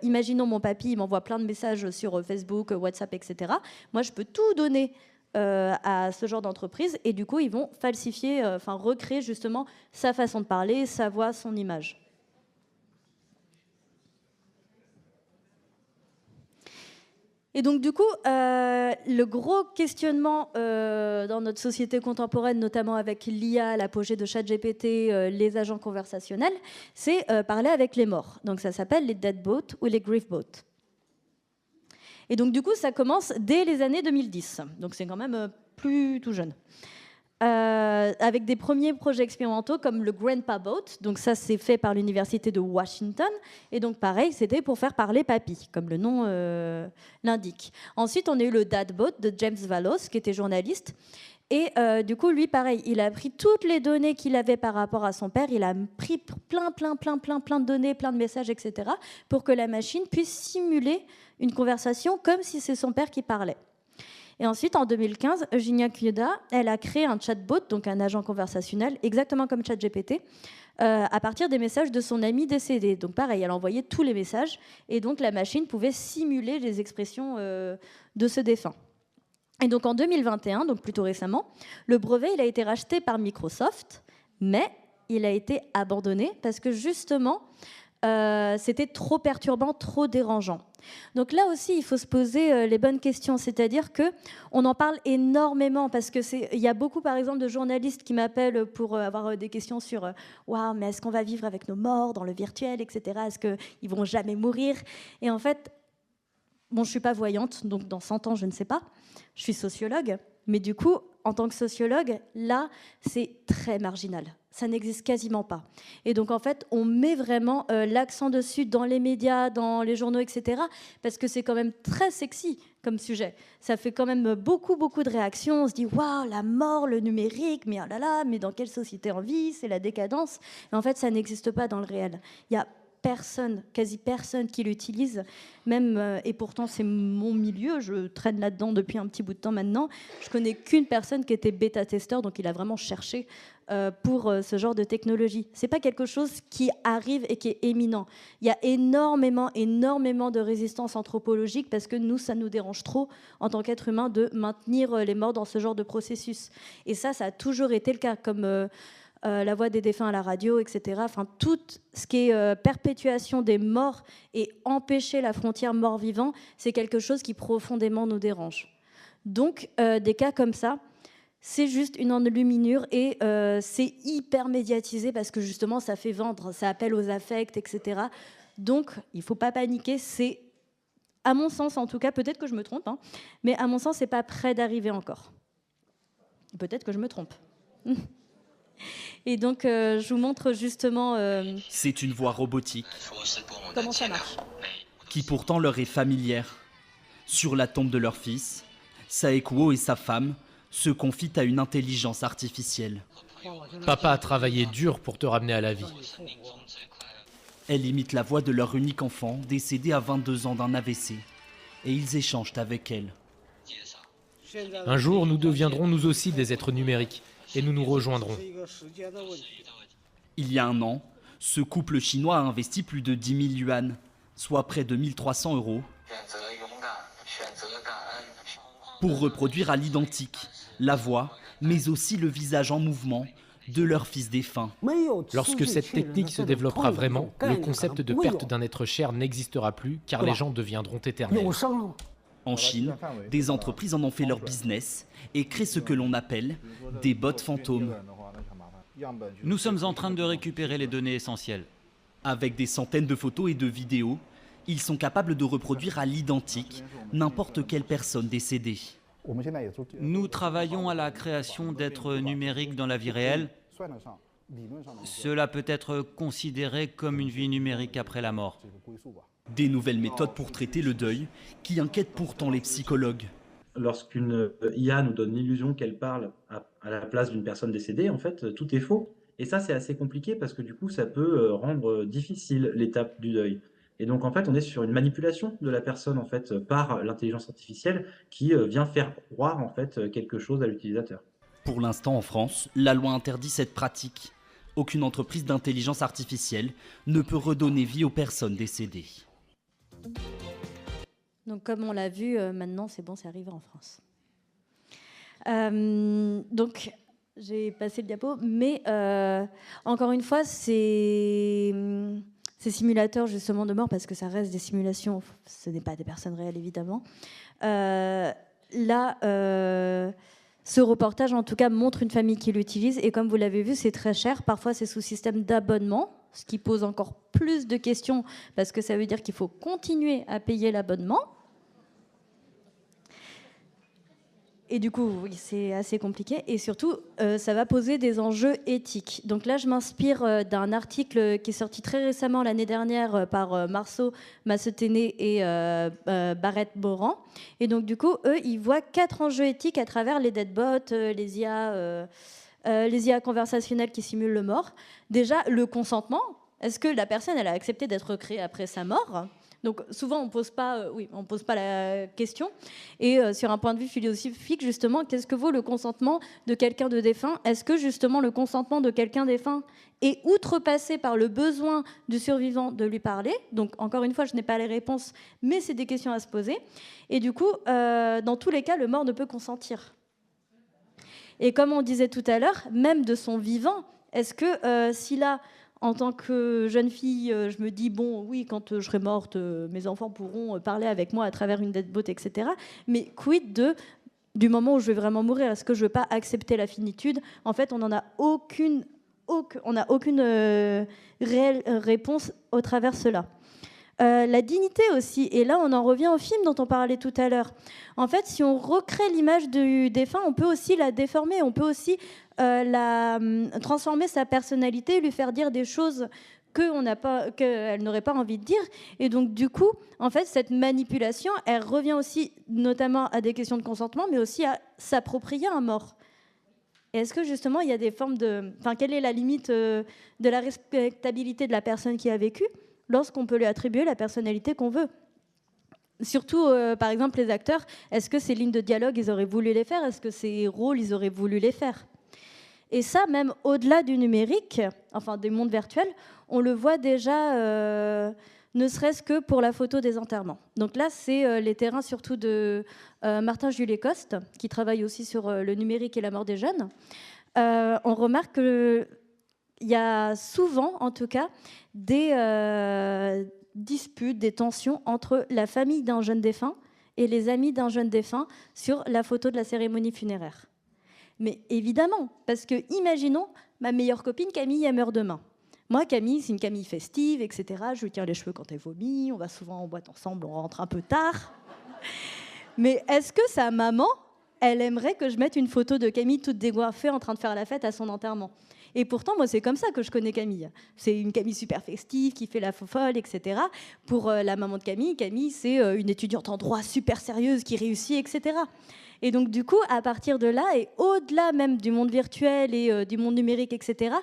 imaginons mon papy, il m'envoie plein de messages sur Facebook, WhatsApp, etc. Moi, je peux tout donner à ce genre d'entreprise, et du coup, ils vont falsifier, recréer justement sa façon de parler, sa voix, son image. Et donc du coup, le gros questionnement dans notre société contemporaine, notamment avec l'IA, l'apogée de ChatGPT, les agents conversationnels, c'est parler avec les morts. Donc ça s'appelle les deadbots ou les griefbots. Et donc du coup, ça commence dès les années 2010. Donc c'est quand même plus tout jeune. Avec des premiers projets expérimentaux comme le Grandpa Bot. Donc ça, c'est fait par l'université de Washington. Et donc pareil, c'était pour faire parler papy, comme le nom l'indique. Ensuite, on a eu le Dadbot de James Vallos, qui était journaliste. Et du coup, lui, pareil, il a pris toutes les données qu'il avait par rapport à son père. Il a pris plein de données, plein de messages, etc. pour que la machine puisse simuler une conversation comme si c'est son père qui parlait. Et ensuite, en 2015, Eugenia Kyoda, elle a créé un chatbot, donc un agent conversationnel, exactement comme ChatGPT, à partir des messages de son ami décédé. Donc pareil, elle envoyait tous les messages, et donc la machine pouvait simuler les expressions de ce défunt. Et donc en 2021, donc plutôt récemment, le brevet il a été racheté par Microsoft, mais il a été abandonné parce que justement, c'était trop perturbant, trop dérangeant. Donc là aussi, il faut se poser les bonnes questions, c'est-à-dire qu'on en parle énormément parce qu'il y a beaucoup, par exemple, de journalistes qui m'appellent pour avoir des questions sur « Waouh, mais est-ce qu'on va vivre avec nos morts dans le virtuel, etc. Est-ce qu'ils vont jamais mourir ?» Et en fait, bon, je ne suis pas voyante, donc dans 100 ans, je ne sais pas. Je suis sociologue, mais du coup, en tant que sociologue, là, c'est très marginal. Ça n'existe quasiment pas. Et donc, en fait, on met vraiment l'accent dessus dans les médias, dans les journaux, etc. Parce que c'est quand même très sexy comme sujet. Ça fait quand même beaucoup de réactions. On se dit, waouh, la mort, le numérique, mais oh là là, mais dans quelle société on vit? C'est la décadence. Et en fait, ça n'existe pas dans le réel. Il y a personne, quasi personne qui l'utilise, même, et pourtant c'est mon milieu, je traîne là-dedans depuis un petit bout de temps maintenant, je connais qu'une personne qui était bêta-testeur, donc il a vraiment cherché pour ce genre de technologie. C'est pas quelque chose qui arrive et qui est éminent. Il y a énormément de résistance anthropologique parce que nous, ça nous dérange trop en tant qu'être humain de maintenir les morts dans ce genre de processus. Et ça a toujours été le cas, comme la voix des défunts à la radio, etc. Enfin, tout ce qui est perpétuation des morts et empêcher la frontière mort-vivant, c'est quelque chose qui profondément nous dérange. Donc, des cas comme ça, c'est juste une enluminure et c'est hyper médiatisé parce que justement, ça fait vendre, ça appelle aux affects, etc. Donc, il ne faut pas paniquer. C'est, à mon sens en tout cas, peut-être que je me trompe, hein, mais à mon sens, ce n'est pas près d'arriver encore. Peut-être que je me trompe. Et donc, je vous montre justement... C'est une voix robotique. Comment ça marche ? Qui pourtant leur est familière. Sur la tombe de leur fils, Saekuo et sa femme se confient à une intelligence artificielle. Papa a travaillé dur pour te ramener à la vie. Elle imite la voix de leur unique enfant, décédé à 22 ans d'un AVC. Et ils échangent avec elle. Un jour, nous deviendrons nous aussi des êtres numériques et nous nous rejoindrons. Il y a un an, ce couple chinois a investi plus de 10 000 yuan, soit près de 1 300 €, pour reproduire à l'identique la voix, mais aussi le visage en mouvement de leur fils défunt. Lorsque cette technique se développera vraiment, le concept de perte d'un être cher n'existera plus car les gens deviendront éternels. En Chine, des entreprises en ont fait leur business et créent ce que l'on appelle des bots fantômes. Nous sommes en train de récupérer les données essentielles. Avec des centaines de photos et de vidéos, ils sont capables de reproduire à l'identique n'importe quelle personne décédée. Nous travaillons à la création d'êtres numériques dans la vie réelle. Cela peut être considéré comme une vie numérique après la mort. Des nouvelles méthodes pour traiter le deuil qui inquiètent pourtant les psychologues. Lorsqu'une IA nous donne l'illusion qu'elle parle à la place d'une personne décédée, en fait, tout est faux. Et ça, c'est assez compliqué parce que du coup, ça peut rendre difficile l'étape du deuil. Et donc, en fait, on est sur une manipulation de la personne, en fait, par l'intelligence artificielle qui vient faire croire, en fait, quelque chose à l'utilisateur. Pour l'instant, en France, la loi interdit cette pratique. Aucune entreprise d'intelligence artificielle ne peut redonner vie aux personnes décédées. Donc, comme on l'a vu, maintenant, c'est bon, c'est arrivé en France. Donc, j'ai passé le diapo, mais encore une fois, ces simulateurs justement de mort, parce que ça reste des simulations, ce n'est pas des personnes réelles évidemment. Ce reportage en tout cas montre une famille qui l'utilise et comme vous l'avez vu, c'est très cher. Parfois, c'est sous système d'abonnement, ce qui pose encore plus de questions parce que ça veut dire qu'il faut continuer à payer l'abonnement. Et du coup, oui, c'est assez compliqué. Et surtout, ça va poser des enjeux éthiques. Donc là, je m'inspire d'un article qui est sorti très récemment, l'année dernière, par Marceau Masseténé et Barrett Boran. Et donc, du coup, eux, ils voient 4 enjeux éthiques à travers les deadbots, les IA conversationnelles qui simulent le mort. Déjà, le consentement. Est-ce que la personne, elle a accepté d'être créée après sa mort ? Donc souvent, on pose pas la question. Et sur un point de vue philosophique, justement, qu'est-ce que vaut le consentement de quelqu'un de défunt ? Est-ce que justement le consentement de quelqu'un défunt est outrepassé par le besoin du survivant de lui parler ? Donc encore une fois, je n'ai pas les réponses, mais c'est des questions à se poser. Et du coup, dans tous les cas, le mort ne peut consentir. Et comme on disait tout à l'heure, même de son vivant, est-ce que si là... En tant que jeune fille, je me dis, bon, oui, quand je serai morte, mes enfants pourront parler avec moi à travers une deadbot, etc. Mais quid du moment où je vais vraiment mourir ? Est-ce que je ne veux pas accepter la finitude ? En fait, on n'a aucune réelle réponse au travers cela. La dignité aussi, et là on en revient au film dont on parlait tout à l'heure. En fait, si on recrée l'image du défunt, on peut aussi la déformer, on peut aussi transformer sa personnalité, lui faire dire des choses qu'elle n'aurait pas envie de dire. Et donc du coup, en fait, cette manipulation, elle revient aussi notamment à des questions de consentement, mais aussi à s'approprier un mort. Et est-ce que justement, il y a des formes de... Enfin, quelle est la limite de la respectabilité de la personne qui a vécu ? lorsqu'on peut lui attribuer la personnalité qu'on veut. Surtout, par exemple, les acteurs, est-ce que ces lignes de dialogue, ils auraient voulu les faire? Est-ce que ces rôles, ils auraient voulu les faire? Et ça, même au-delà du numérique, enfin des mondes virtuels, on le voit déjà, ne serait-ce que pour la photo des enterrements. Donc là, c'est les terrains surtout de Martin Jules-Coste, qui travaille aussi sur le numérique et la mort des jeunes. On remarque qu'il y a souvent, en tout cas, des disputes, des tensions entre la famille d'un jeune défunt et les amis d'un jeune défunt sur la photo de la cérémonie funéraire. Mais évidemment, parce que imaginons, ma meilleure copine Camille, elle meurt demain. Moi, Camille, c'est une Camille festive, etc. Je lui tiens les cheveux quand elle vomit, on va souvent en boîte ensemble, on rentre un peu tard. Mais est-ce que sa maman, elle aimerait que je mette une photo de Camille toute décoiffée en train de faire la fête à son enterrement? Et pourtant, moi, c'est comme ça que je connais Camille. C'est une Camille super festive, qui fait la folle, etc. Pour la maman de Camille, Camille, c'est une étudiante en droit super sérieuse, qui réussit, etc. Et donc, du coup, à partir de là, et au-delà même du monde virtuel et du monde numérique, etc.,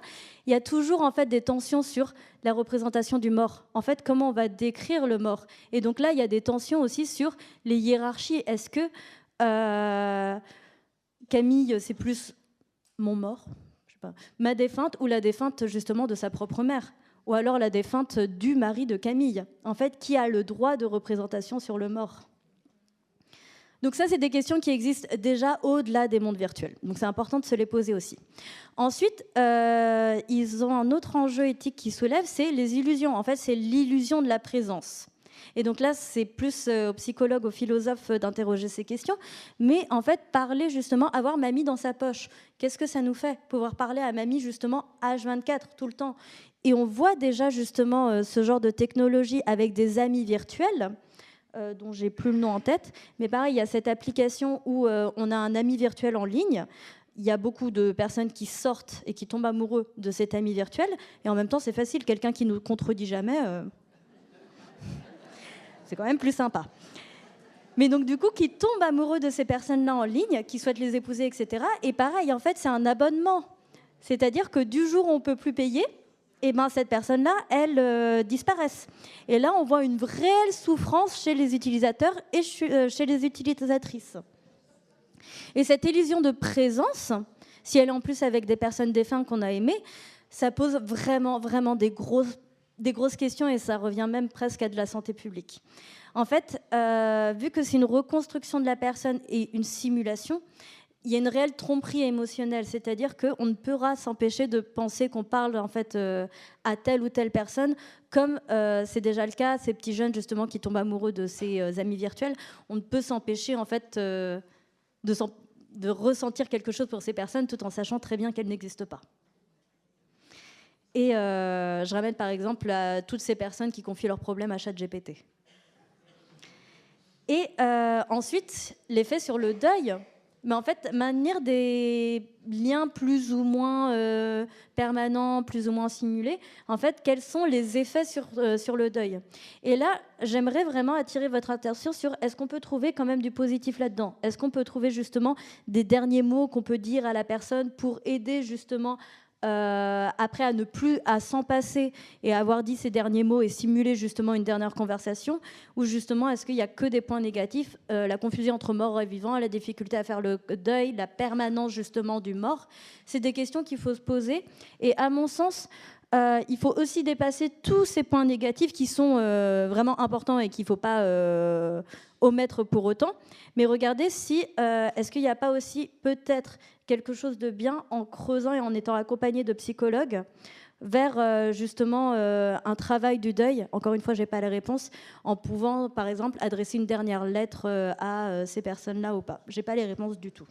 il y a toujours, en fait, des tensions sur la représentation du mort. En fait, comment on va décrire le mort? Et donc là, il y a des tensions aussi sur les hiérarchies. Est-ce que Camille, c'est plus mon mort, ma défunte, ou la défunte justement de sa propre mère, ou alors la défunte du mari de Camille. En fait, qui a le droit de représentation sur le mort? Donc ça, c'est des questions qui existent déjà au-delà des mondes virtuels. Donc c'est important de se les poser aussi. Ensuite, ils ont un autre enjeu éthique qui soulève, c'est les illusions. En fait, c'est l'illusion de la présence. Et donc là, c'est plus aux psychologues, aux philosophes d'interroger ces questions. Mais en fait, parler justement, avoir mamie dans sa poche. Qu'est-ce que ça nous fait? Pouvoir parler à mamie justement H24 tout le temps. Et on voit déjà justement ce genre de technologie avec des amis virtuels, dont j'ai plus le nom en tête. Mais pareil, il y a cette application où on a un ami virtuel en ligne. Il y a beaucoup de personnes qui sortent et qui tombent amoureux de cet ami virtuel. Et en même temps, c'est facile. Quelqu'un qui ne nous contredit jamais... c'est quand même plus sympa. Mais donc, du coup, qui tombent amoureux de ces personnes-là en ligne, qui souhaitent les épouser, etc. Et pareil, en fait, c'est un abonnement. C'est-à-dire que du jour où on ne peut plus payer, eh ben, cette personne-là, elle disparaisse. Et là, on voit une réelle souffrance chez les utilisateurs et chez les utilisatrices. Et cette illusion de présence, si elle est en plus avec des personnes défuntes qu'on a aimées, ça pose vraiment, vraiment des grosses questions, et ça revient même presque à de la santé publique. En fait, vu que c'est une reconstruction de la personne et une simulation, il y a une réelle tromperie émotionnelle, c'est-à-dire qu'on ne pourra s'empêcher de penser qu'on parle en fait à telle ou telle personne, comme c'est déjà le cas, ces petits jeunes justement qui tombent amoureux de ces amis virtuels. On ne peut s'empêcher en fait de ressentir quelque chose pour ces personnes tout en sachant très bien qu'elles n'existent pas. Et je ramène par exemple à toutes ces personnes qui confient leurs problèmes à ChatGPT. Et ensuite, l'effet sur le deuil, mais en fait, maintenir des liens plus ou moins permanents, plus ou moins simulés, en fait, quels sont les effets sur le deuil? Et là, j'aimerais vraiment attirer votre attention sur est-ce qu'on peut trouver quand même du positif là-dedans? Est-ce qu'on peut trouver justement des derniers mots qu'on peut dire à la personne pour aider justement après à s'en passer et à avoir dit ces derniers mots et simuler justement une dernière conversation, ou justement est-ce qu'il n'y a que des points négatifs, la confusion entre mort et vivant, la difficulté à faire le deuil, la permanence justement du mort? C'est des questions qu'il faut se poser, et à mon sens il faut aussi dépasser tous ces points négatifs qui sont vraiment importants et qu'il ne faut pas omettre pour autant, mais regardez si est-ce qu'il n'y a pas aussi peut-être quelque chose de bien en creusant et en étant accompagné de psychologues vers justement un travail du deuil. Encore une fois, je n'ai pas la réponse, en pouvant par exemple adresser une dernière lettre à ces personnes-là ou pas. Je n'ai pas les réponses du tout.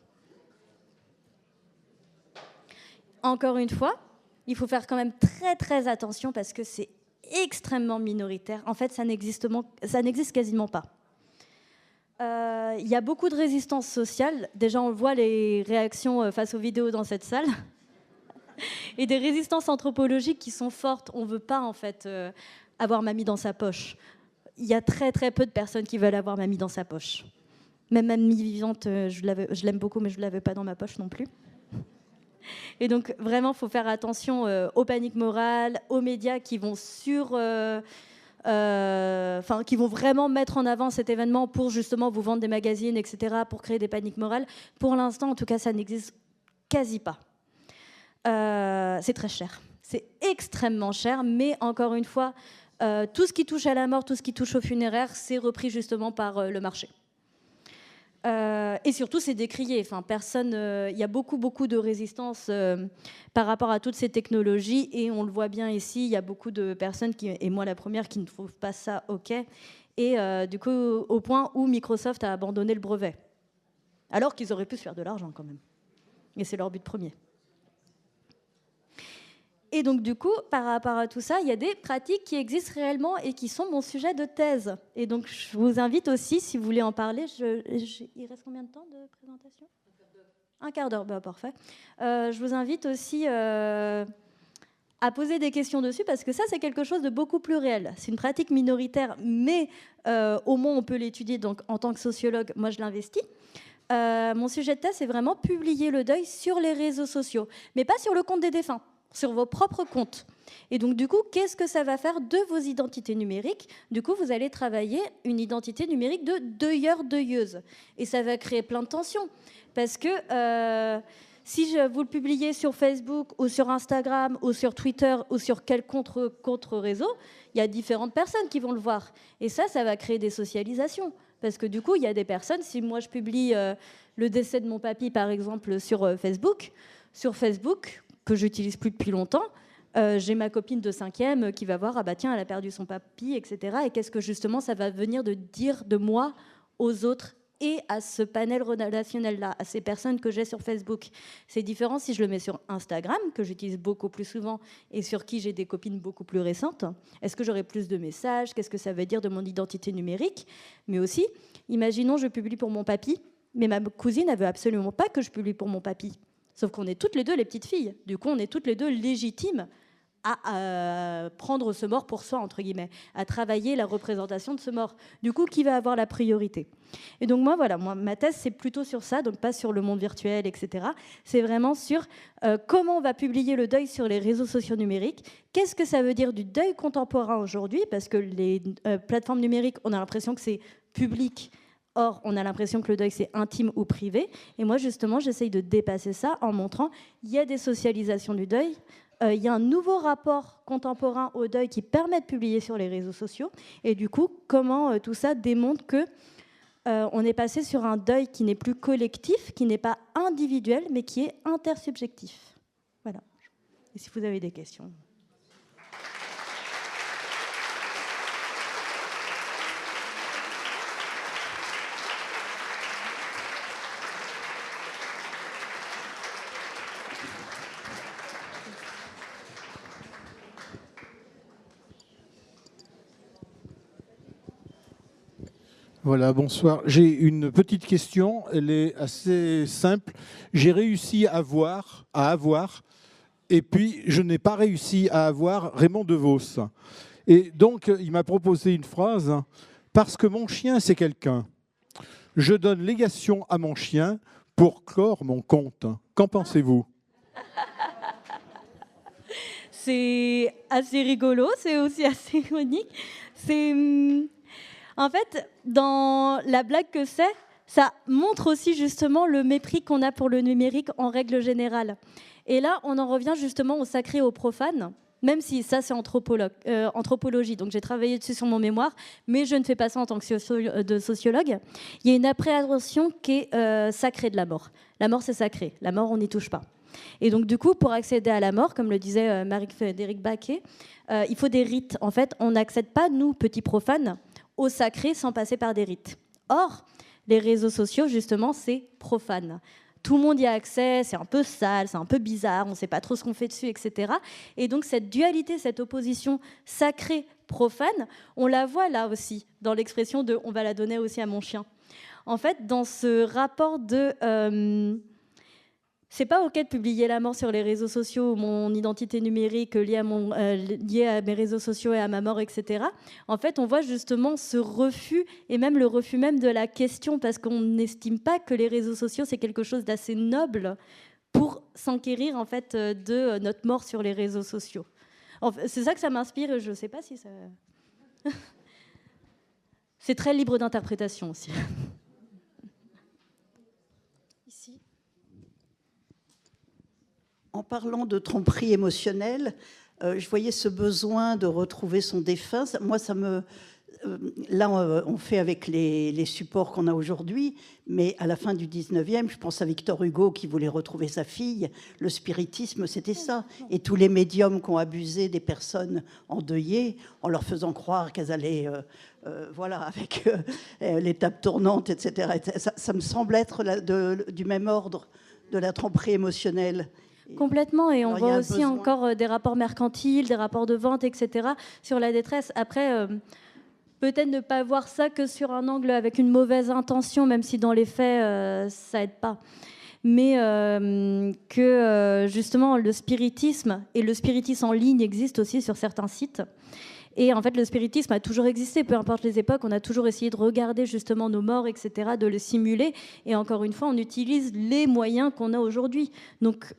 Encore une fois, il faut faire quand même très très attention parce que c'est extrêmement minoritaire. En fait, ça n'existe quasiment pas. Il y a beaucoup de résistance sociale. Déjà, on voit les réactions face aux vidéos dans cette salle. Et des résistances anthropologiques qui sont fortes. On ne veut pas, en fait, avoir mamie dans sa poche. Il y a très, très peu de personnes qui veulent avoir mamie dans sa poche. Même mamie vivante, je l'aime beaucoup, mais je ne l'avais pas dans ma poche non plus. Et donc, vraiment, il faut faire attention aux paniques morales, aux médias qui vont qui vont vraiment mettre en avant cet événement pour justement vous vendre des magazines, etc., pour créer des paniques morales. Pour l'instant, en tout cas, ça n'existe quasi pas. C'est très cher. C'est extrêmement cher, mais encore une fois, tout ce qui touche à la mort, tout ce qui touche au funéraire, c'est repris justement par le marché. Et surtout, c'est décrié. Enfin, personne, il y a beaucoup de résistance par rapport à toutes ces technologies, et on le voit bien ici. Il y a beaucoup de personnes, et moi la première, qui ne trouvent pas ça OK. Et du coup, au point où Microsoft a abandonné le brevet, alors qu'ils auraient pu se faire de l'argent quand même. Et c'est leur but premier. Et donc, du coup, par rapport à tout ça, il y a des pratiques qui existent réellement et qui sont mon sujet de thèse. Et donc, je vous invite aussi, si vous voulez en parler, il reste combien de temps de présentation ? Un quart d'heure, bah, parfait. Je vous invite aussi à poser des questions dessus, parce que ça, c'est quelque chose de beaucoup plus réel. C'est une pratique minoritaire, mais au moins, on peut l'étudier. Donc, en tant que sociologue, moi, je l'investis. Mon sujet de thèse, c'est vraiment publier le deuil sur les réseaux sociaux, mais pas sur le compte des défunts, sur vos propres comptes. Et donc, du coup, qu'est-ce que ça va faire de vos identités numériques ? Du coup, vous allez travailler une identité numérique de deuilleur-deuilleuse. Et ça va créer plein de tensions. Parce que si vous le publiez sur Facebook, ou sur Instagram, ou sur Twitter, ou sur quel contre-réseau, il y a différentes personnes qui vont le voir. Et ça va créer des socialisations. Parce que du coup, il y a des personnes, si moi je publie le décès de mon papy, par exemple, sur Facebook, que j'utilise plus depuis longtemps, j'ai ma copine de 5e qui va voir, ah bah tiens, elle a perdu son papy, etc. Et qu'est-ce que justement ça va venir de dire de moi aux autres et à ce panel relationnel-là, à ces personnes que j'ai sur Facebook. C'est différent si je le mets sur Instagram, que j'utilise beaucoup plus souvent et sur qui j'ai des copines beaucoup plus récentes. Est-ce que j'aurai plus de messages ? Qu'est-ce que ça veut dire de mon identité numérique ? Mais aussi, imaginons, je publie pour mon papy, mais ma cousine, elle veut absolument pas que je publie pour mon papy. Sauf qu'on est toutes les deux les petites filles. Du coup, on est toutes les deux légitimes à prendre ce mort pour soi, entre guillemets, à travailler la représentation de ce mort. Du coup, qui va avoir la priorité ? Et donc moi, ma thèse, c'est plutôt sur ça, donc pas sur le monde virtuel, etc. C'est vraiment sur comment on va publier le deuil sur les réseaux sociaux numériques. Qu'est-ce que ça veut dire du deuil contemporain aujourd'hui ? Parce que les plateformes numériques, on a l'impression que c'est public. Or, on a l'impression que le deuil, c'est intime ou privé. Et moi, justement, j'essaye de dépasser ça en montrant qu'il y a des socialisations du deuil. Il y a un nouveau rapport contemporain au deuil qui permet de publier sur les réseaux sociaux. Et du coup, comment tout ça démontre que on est passé sur un deuil qui n'est plus collectif, qui n'est pas individuel, mais qui est intersubjectif. Voilà. Et si vous avez des questions... Voilà, bonsoir. J'ai une petite question, elle est assez simple. J'ai réussi à avoir, et puis je n'ai pas réussi à avoir Raymond DeVos. Et donc, il m'a proposé une phrase, « Parce que mon chien, c'est quelqu'un. Je donne légation à mon chien pour clore mon compte. » Qu'en pensez-vous ? C'est assez rigolo, c'est aussi assez ironique. En fait, dans la blague que c'est, ça montre aussi justement le mépris qu'on a pour le numérique en règle générale. Et là, on en revient justement au sacré et au profane, même si ça, c'est anthropologie. Donc, j'ai travaillé dessus sur mon mémoire, mais je ne fais pas ça en tant que sociologue. Il y a une appréhension qui est sacrée de la mort. La mort, c'est sacré. La mort, on n'y touche pas. Et donc, du coup, pour accéder à la mort, comme le disait Marie-Frédéric Baquet, il faut des rites. En fait, on n'accède pas, nous, petits profanes, au sacré sans passer par des rites. Or, les réseaux sociaux, justement, c'est profane. Tout le monde y a accès, c'est un peu sale, c'est un peu bizarre, on ne sait pas trop ce qu'on fait dessus, etc. Et donc, cette dualité, cette opposition sacré-profane, on la voit là aussi, dans l'expression de « on va la donner aussi à mon chien ». En fait, dans ce rapport de... c'est pas OK de publier la mort sur les réseaux sociaux ou mon identité numérique liée à mes réseaux sociaux et à ma mort, etc. En fait, on voit justement ce refus, et même le refus même de la question, parce qu'on n'estime pas que les réseaux sociaux, c'est quelque chose d'assez noble pour s'enquérir en fait, de notre mort sur les réseaux sociaux. C'est ça que ça m'inspire, je sais pas si ça... C'est très libre d'interprétation aussi. Ici. En parlant de tromperie émotionnelle, je voyais ce besoin de retrouver son défunt. Moi, ça me... Là, on fait avec les supports qu'on a aujourd'hui, mais à la fin du 19e, je pense à Victor Hugo qui voulait retrouver sa fille. Le spiritisme, c'était ça. Et tous les médiums qui ont abusé des personnes endeuillées en leur faisant croire qu'elles allaient, voilà, avec l'étape tournante, etc. Ça me semble être du même ordre de la tromperie émotionnelle. Complètement, et on Alors, voit aussi encore des rapports mercantiles, des rapports de vente, etc. sur la détresse. Après, peut-être ne pas voir ça que sur un angle avec une mauvaise intention, même si dans les faits, ça aide pas. Mais que justement, le spiritisme, et le spiritisme en ligne existe aussi sur certains sites. Et en fait, le spiritisme a toujours existé, peu importe les époques, on a toujours essayé de regarder justement nos morts, etc., de le simuler. Et encore une fois, on utilise les moyens qu'on a aujourd'hui. Donc,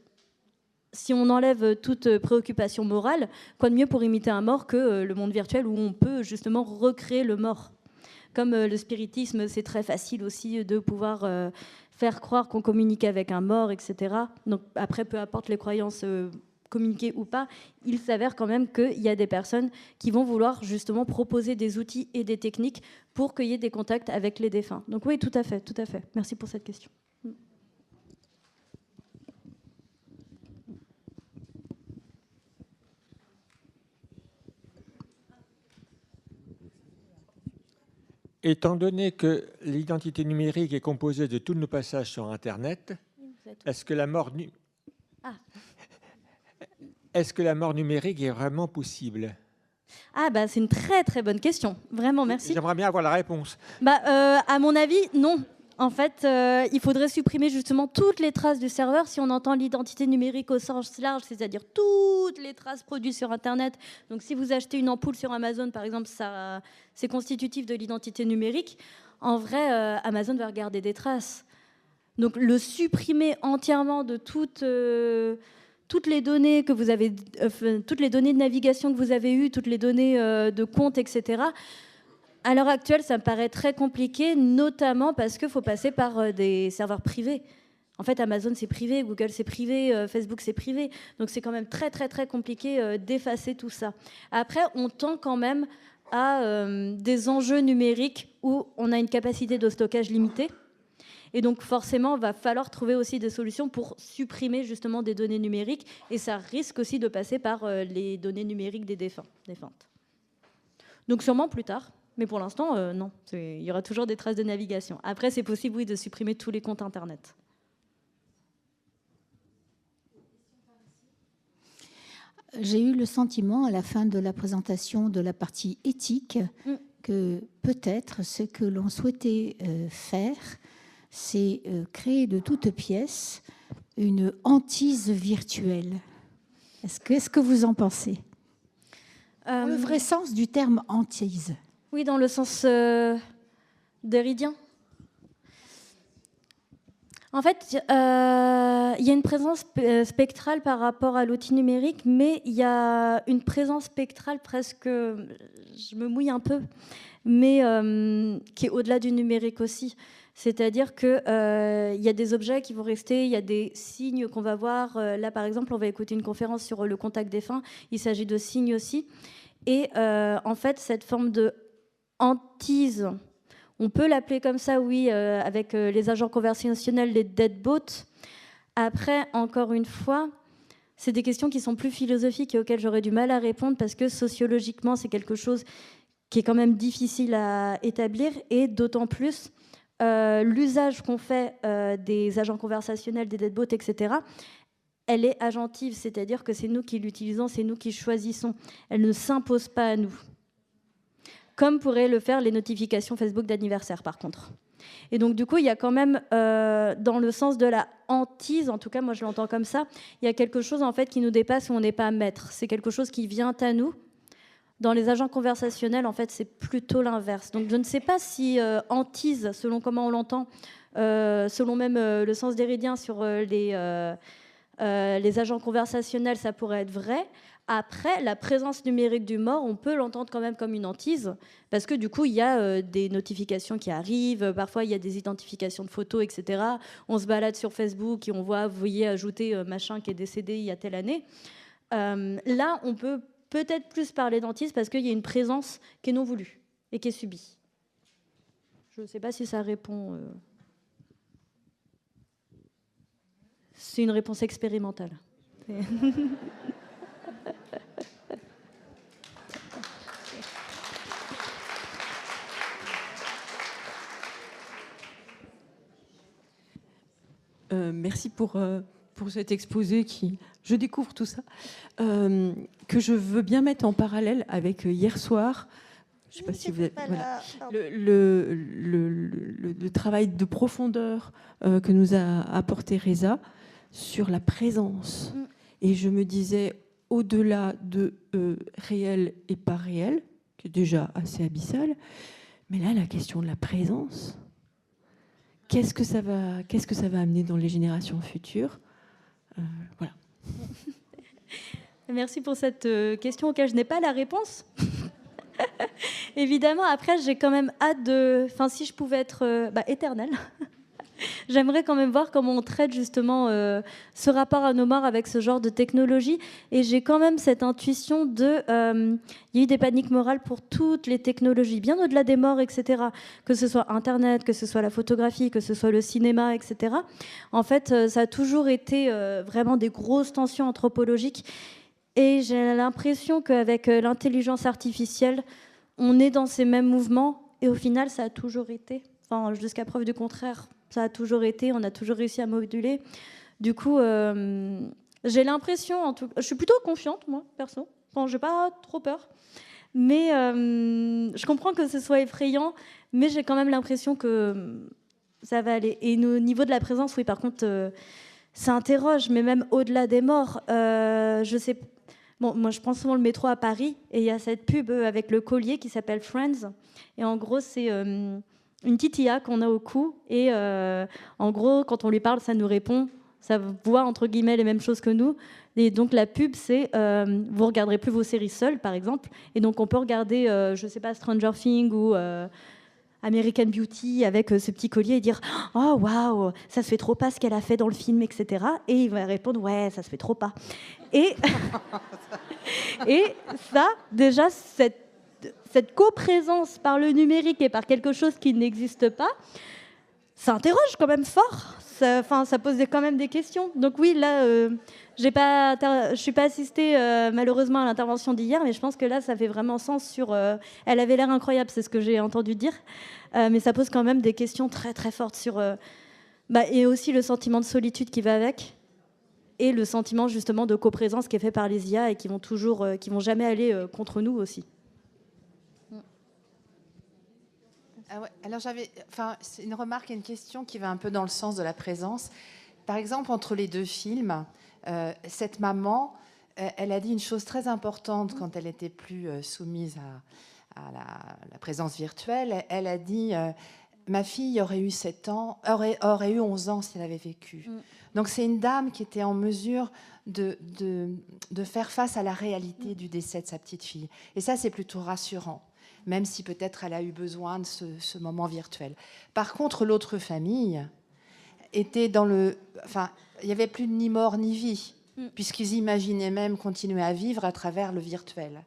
si on enlève toute préoccupation morale, quoi de mieux pour imiter un mort que le monde virtuel où on peut justement recréer le mort. Comme le spiritisme, c'est très facile aussi de pouvoir faire croire qu'on communique avec un mort, etc. Donc après, peu importe les croyances communiquées ou pas, il s'avère quand même qu'il y a des personnes qui vont vouloir justement proposer des outils et des techniques pour qu'il y ait des contacts avec les défunts. Donc oui, tout à fait, tout à fait. Merci pour cette question. Étant donné que l'identité numérique est composée de tous nos passages sur Internet, est-ce que la mort numérique est vraiment possible? Ah bah c'est une très très bonne question, vraiment merci. J'aimerais bien avoir la réponse. À mon avis, non. En fait, il faudrait supprimer justement toutes les traces du serveur si on entend l'identité numérique au sens large, c'est-à-dire toutes les traces produites sur Internet. Donc si vous achetez une ampoule sur Amazon, par exemple, c'est constitutif de l'identité numérique. En vrai, Amazon va regarder des traces. Donc le supprimer entièrement de toutes les données que vous avez, toutes les données de navigation que vous avez eues, toutes les données de compte, etc., à l'heure actuelle, ça me paraît très compliqué, notamment parce qu'il faut passer par des serveurs privés. En fait, Amazon, c'est privé, Google, c'est privé, Facebook, c'est privé. Donc, c'est quand même très, très, très compliqué d'effacer tout ça. Après, on tend quand même à des enjeux numériques où on a une capacité de stockage limitée. Et donc, forcément, il va falloir trouver aussi des solutions pour supprimer justement des données numériques. Et ça risque aussi de passer par les données numériques des défuntes. Donc, sûrement plus tard. Mais pour l'instant, non. Il y aura toujours des traces de navigation. Après, c'est possible, oui, de supprimer tous les comptes Internet. J'ai eu le sentiment, à la fin de la présentation de la partie éthique, que peut-être ce que l'on souhaitait faire, c'est créer de toutes pièces une hantise virtuelle. Est-ce que vous en pensez? Dans le vrai sens du terme hantise. Oui, dans le sens déridien. En fait, il y a une présence spectrale par rapport à l'outil numérique, mais il y a une présence spectrale presque, je me mouille un peu, mais qui est au-delà du numérique aussi. C'est-à-dire qu'il y a des objets qui vont rester, il y a des signes qu'on va voir. Là, par exemple, on va écouter une conférence sur le contact défunt. Il s'agit de signes aussi. Et en fait, cette forme de hantise, on peut l'appeler comme ça, oui, avec les agents conversationnels, les deadbots. Après, encore une fois, c'est des questions qui sont plus philosophiques et auxquelles j'aurais du mal à répondre parce que sociologiquement, c'est quelque chose qui est quand même difficile à établir et d'autant plus l'usage qu'on fait des agents conversationnels, des deadbots, etc., elle est agentive, c'est-à-dire que c'est nous qui l'utilisons, c'est nous qui choisissons. Elle ne s'impose pas à nous. Comme pourraient le faire les notifications Facebook d'anniversaire, par contre. Et donc, du coup, il y a quand même, dans le sens de la hantise, en tout cas, moi, je l'entends comme ça, il y a quelque chose, en fait, qui nous dépasse où on n'est pas maître. C'est quelque chose qui vient à nous. Dans les agents conversationnels, en fait, c'est plutôt l'inverse. Donc, je ne sais pas si hantise, selon comment on l'entend, selon même le sens déridien sur les agents conversationnels, ça pourrait être vrai. Après, la présence numérique du mort, on peut l'entendre quand même comme une hantise, parce que du coup, il y a des notifications qui arrivent, parfois il y a des identifications de photos, etc. On se balade sur Facebook et on voit, vous voyez, ajouter machin qui est décédé il y a telle année. Là, on peut peut-être plus parler d'hantise parce qu'il y a une présence qui est non voulue et qui est subie. Je ne sais pas si ça répond. C'est une réponse expérimentale. Merci pour cet exposé qui, je découvre tout ça, que je veux bien mettre en parallèle avec hier soir. Je ne sais pas si vous êtes... Voilà, le travail de profondeur que nous a apporté Reza sur la présence. Et je me disais, au-delà de réel et pas réel, qui est déjà assez abyssal, mais là, la question de la présence... Qu'est-ce que ça va amener dans les générations futures? Voilà. Merci pour cette question auquel je n'ai pas la réponse. Évidemment, après, j'ai quand même hâte de... Enfin, si je pouvais être éternelle, j'aimerais quand même voir comment on traite justement ce rapport à nos morts avec ce genre de technologie. Et j'ai quand même cette intuition de... Il y a eu des paniques morales pour toutes les technologies, bien au-delà des morts, etc. Que ce soit Internet, que ce soit la photographie, que ce soit le cinéma, etc. En fait, ça a toujours été vraiment des grosses tensions anthropologiques. Et j'ai l'impression qu'avec l'intelligence artificielle, on est dans ces mêmes mouvements. Et au final, ça a toujours été, enfin, jusqu'à preuve du contraire, ça a toujours été, on a toujours réussi à moduler. Du coup, j'ai l'impression, je suis plutôt confiante, moi, perso. Enfin, j'ai pas trop peur. Mais je comprends que ce soit effrayant, mais j'ai quand même l'impression que ça va aller. Et au niveau de la présence, oui, par contre, ça interroge, mais même au-delà des morts. Je sais... Bon, moi, je prends souvent le métro à Paris, et il y a cette pub avec le collier qui s'appelle Friends. Et en gros, c'est... une petite IA qu'on a au cou et en gros quand on lui parle ça nous répond, ça voit entre guillemets les mêmes choses que nous et donc la pub c'est vous regarderez plus vos séries seules par exemple et donc on peut regarder je sais pas Stranger Things ou American Beauty avec ce petit collier et dire oh waouh ça se fait trop pas ce qu'elle a fait dans le film etc et il va répondre ouais ça se fait trop pas et et ça déjà cette coprésence par le numérique et par quelque chose qui n'existe pas, ça interroge quand même fort. Ça pose quand même des questions. Donc oui, là, je ne suis pas assistée malheureusement à l'intervention d'hier, mais je pense que là, ça fait vraiment sens sur... elle avait l'air incroyable, c'est ce que j'ai entendu dire. Mais ça pose quand même des questions très très fortes sur... et aussi le sentiment de solitude qui va avec. Et le sentiment justement de coprésence qui est fait par les IA et qui vont jamais aller contre nous aussi. Ah ouais. Alors c'est une remarque et une question qui va un peu dans le sens de la présence. Par exemple, entre les deux films, cette maman, elle a dit une chose très importante quand elle était plus soumise à la présence virtuelle. Elle a dit ma fille aurait eu 7 ans, aurait eu 11 ans si elle avait vécu. Donc c'est une dame qui était en mesure de faire face à la réalité du décès de sa petite fille. Et ça, c'est plutôt rassurant, même si peut-être elle a eu besoin de ce moment virtuel. Par contre, l'autre famille était dans le... Enfin, il n'y avait plus ni mort ni vie, puisqu'ils imaginaient même continuer à vivre à travers le virtuel.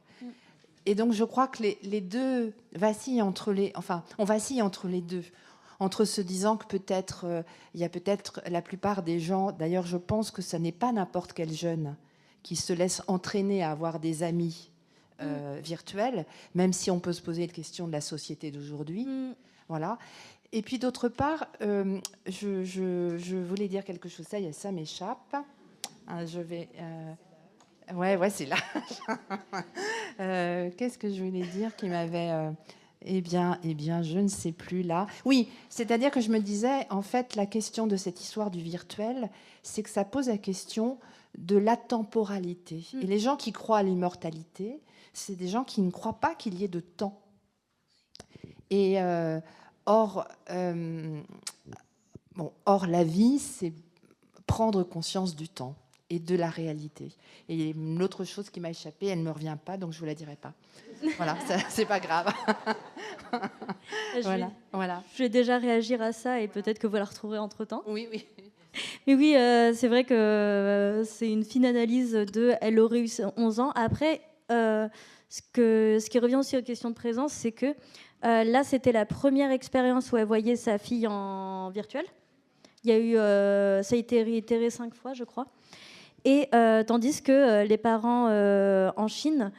Et donc, je crois que les deux vacillent entre les... Enfin, on vacille entre les deux, entre se disant que peut-être, il y a peut-être la plupart des gens... D'ailleurs, je pense que ce n'est pas n'importe quel jeune qui se laisse entraîner à avoir des amis virtuels, même si on peut se poser la question de la société d'aujourd'hui. Voilà. Et puis, d'autre part, je voulais dire quelque chose. Ça m'échappe. Je vais... Ouais, c'est là. Qu'est-ce que je voulais dire qui m'avait... Eh bien, je ne sais plus là. Oui, c'est-à-dire que je me disais, en fait, la question de cette histoire du virtuel, c'est que ça pose la question de l'atemporalité. Et les gens qui croient à l'immortalité, c'est des gens qui ne croient pas qu'il y ait de temps. Et or, la vie, c'est prendre conscience du temps. et de la réalité. Et l'autre chose qui m'a échappé, elle ne me revient pas, donc je ne vous la dirai pas. Voilà, c'est pas grave. Voilà. Je vais déjà réagir à ça et peut-être que vous la retrouverez entre-temps. Oui. Mais oui, c'est vrai que c'est une fine analyse de elle aurait eu 11 ans. Après, ce qui revient aussi aux questions de présence, c'est que là, c'était la première expérience où elle voyait sa fille en virtuel. Il y a eu, ça a été réitéré 5 fois, je crois. Et tandis que les parents en Chine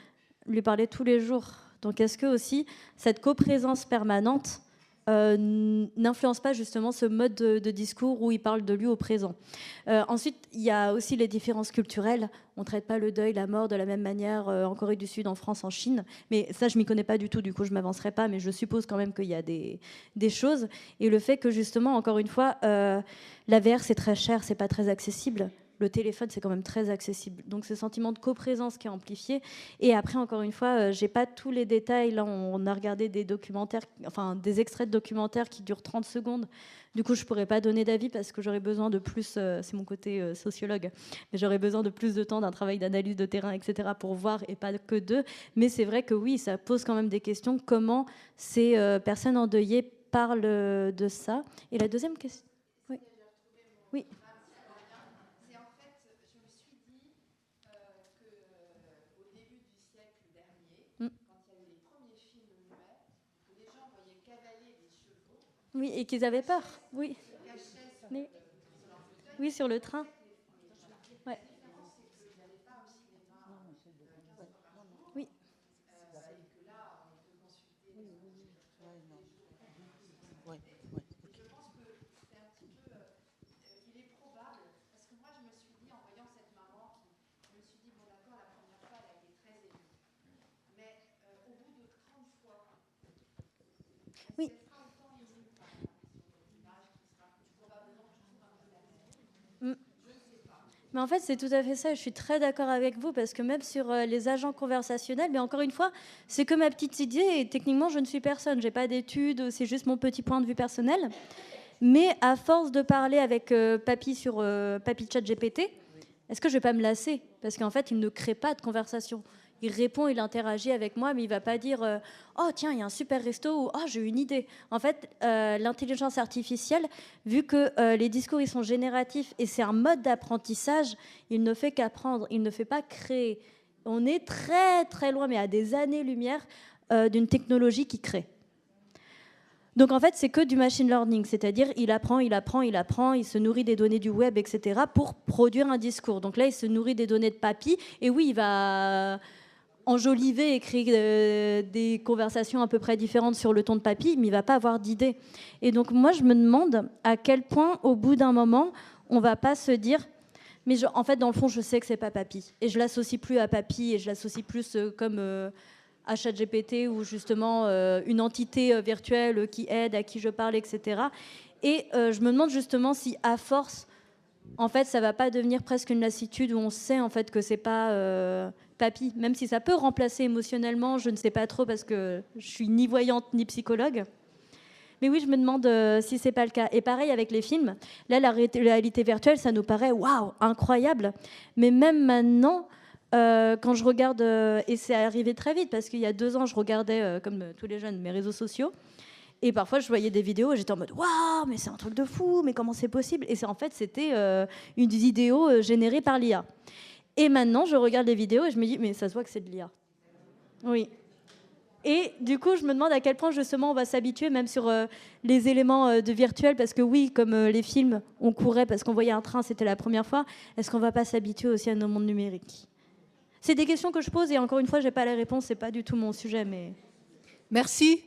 lui parlaient tous les jours. Donc, est-ce que aussi cette coprésence permanente n'influence pas justement ce mode de discours où il parle de lui au présent. Ensuite, il y a aussi les différences culturelles. On ne traite pas le deuil, la mort de la même manière en Corée du Sud, en France, en Chine. Mais ça, je ne m'y connais pas du tout, du coup, je ne m'avancerai pas, mais je suppose quand même qu'il y a des choses. Et le fait que justement, encore une fois, la VR, c'est très cher, c'est pas très accessible. Le téléphone, c'est quand même très accessible. Donc, ce sentiment de coprésence qui est amplifié. Et après, encore une fois, j'ai pas tous les détails. Là, on a regardé des documentaires, enfin, des extraits de documentaires qui durent 30 secondes. Du coup, je pourrais pas donner d'avis parce que j'aurais besoin de plus, c'est mon côté sociologue, mais j'aurais besoin de plus de temps, d'un travail d'analyse de terrain, etc., pour voir et pas que d'eux. Mais c'est vrai que oui, ça pose quand même des questions. Comment ces personnes endeuillées parlent de ça? Et la deuxième question? Oui. Oui, et qu'ils avaient peur. Oui. Oui, sur le train. Ouais. Oui. Oui. Mais en fait, c'est tout à fait ça. Je suis très d'accord avec vous parce que même sur les agents conversationnels, mais encore une fois, c'est que ma petite idée et techniquement, je ne suis personne. J'ai pas d'études, c'est juste mon petit point de vue personnel. Mais à force de parler avec Papy sur Papy ChatGPT, est-ce que je vais pas me lasser? Parce qu'en fait, il ne crée pas de conversation. Il répond, il interagit avec moi, mais il ne va pas dire oh tiens, il y a un super resto ou oh j'ai une idée. En fait, l'intelligence artificielle, vu que les discours ils sont génératifs et c'est un mode d'apprentissage, il ne fait qu'apprendre, il ne fait pas créer. On est très très loin, mais à des années-lumière d'une technologie qui crée. Donc en fait, c'est que du machine learning, c'est-à-dire il apprend, il se nourrit des données du web, etc., pour produire un discours. Donc là, il se nourrit des données de Papy, et oui, il va enjoliver, écrire des conversations à peu près différentes sur le ton de Papy, mais il ne va pas avoir d'idée. Et donc moi, je me demande à quel point, au bout d'un moment, on ne va pas se dire mais en fait, dans le fond, je sais que ce n'est pas Papy. Et je ne l'associe plus à Papy, et je l'associe plus comme à ChatGPT, ou justement une entité virtuelle qui aide, à qui je parle, etc. Et je me demande justement si, à force, en fait, ça ne va pas devenir presque une lassitude où on sait en fait que ce n'est pas Papy, même si ça peut remplacer émotionnellement, je ne sais pas trop parce que je suis ni voyante ni psychologue. Mais oui, je me demande si c'est pas le cas. Et pareil avec les films. Là, la réalité virtuelle, ça nous paraît waouh, incroyable. Mais même maintenant, quand je regarde, et c'est arrivé très vite parce qu'il y a 2 ans, je regardais comme tous les jeunes mes réseaux sociaux. Et parfois, je voyais des vidéos et j'étais en mode waouh, mais c'est un truc de fou, mais comment c'est possible? Et en fait, c'était une vidéo générée par l'IA. Et maintenant, je regarde les vidéos et je me dis, mais ça se voit que c'est de l'IA. Oui. Et du coup, je me demande à quel point, justement, on va s'habituer, même sur les éléments de virtuel, parce que oui, comme les films, on courait parce qu'on voyait un train, c'était la première fois. Est-ce qu'on ne va pas s'habituer aussi à nos mondes numériques? C'est des questions que je pose et encore une fois, je n'ai pas la réponse, ce n'est pas du tout mon sujet. Mais... Merci.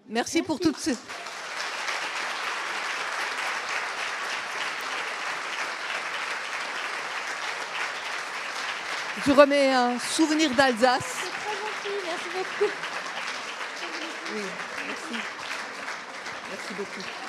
Merci pour toutes ces... Je remets un souvenir d'Alsace. C'est très gentil, merci beaucoup. Oui, merci. Merci beaucoup.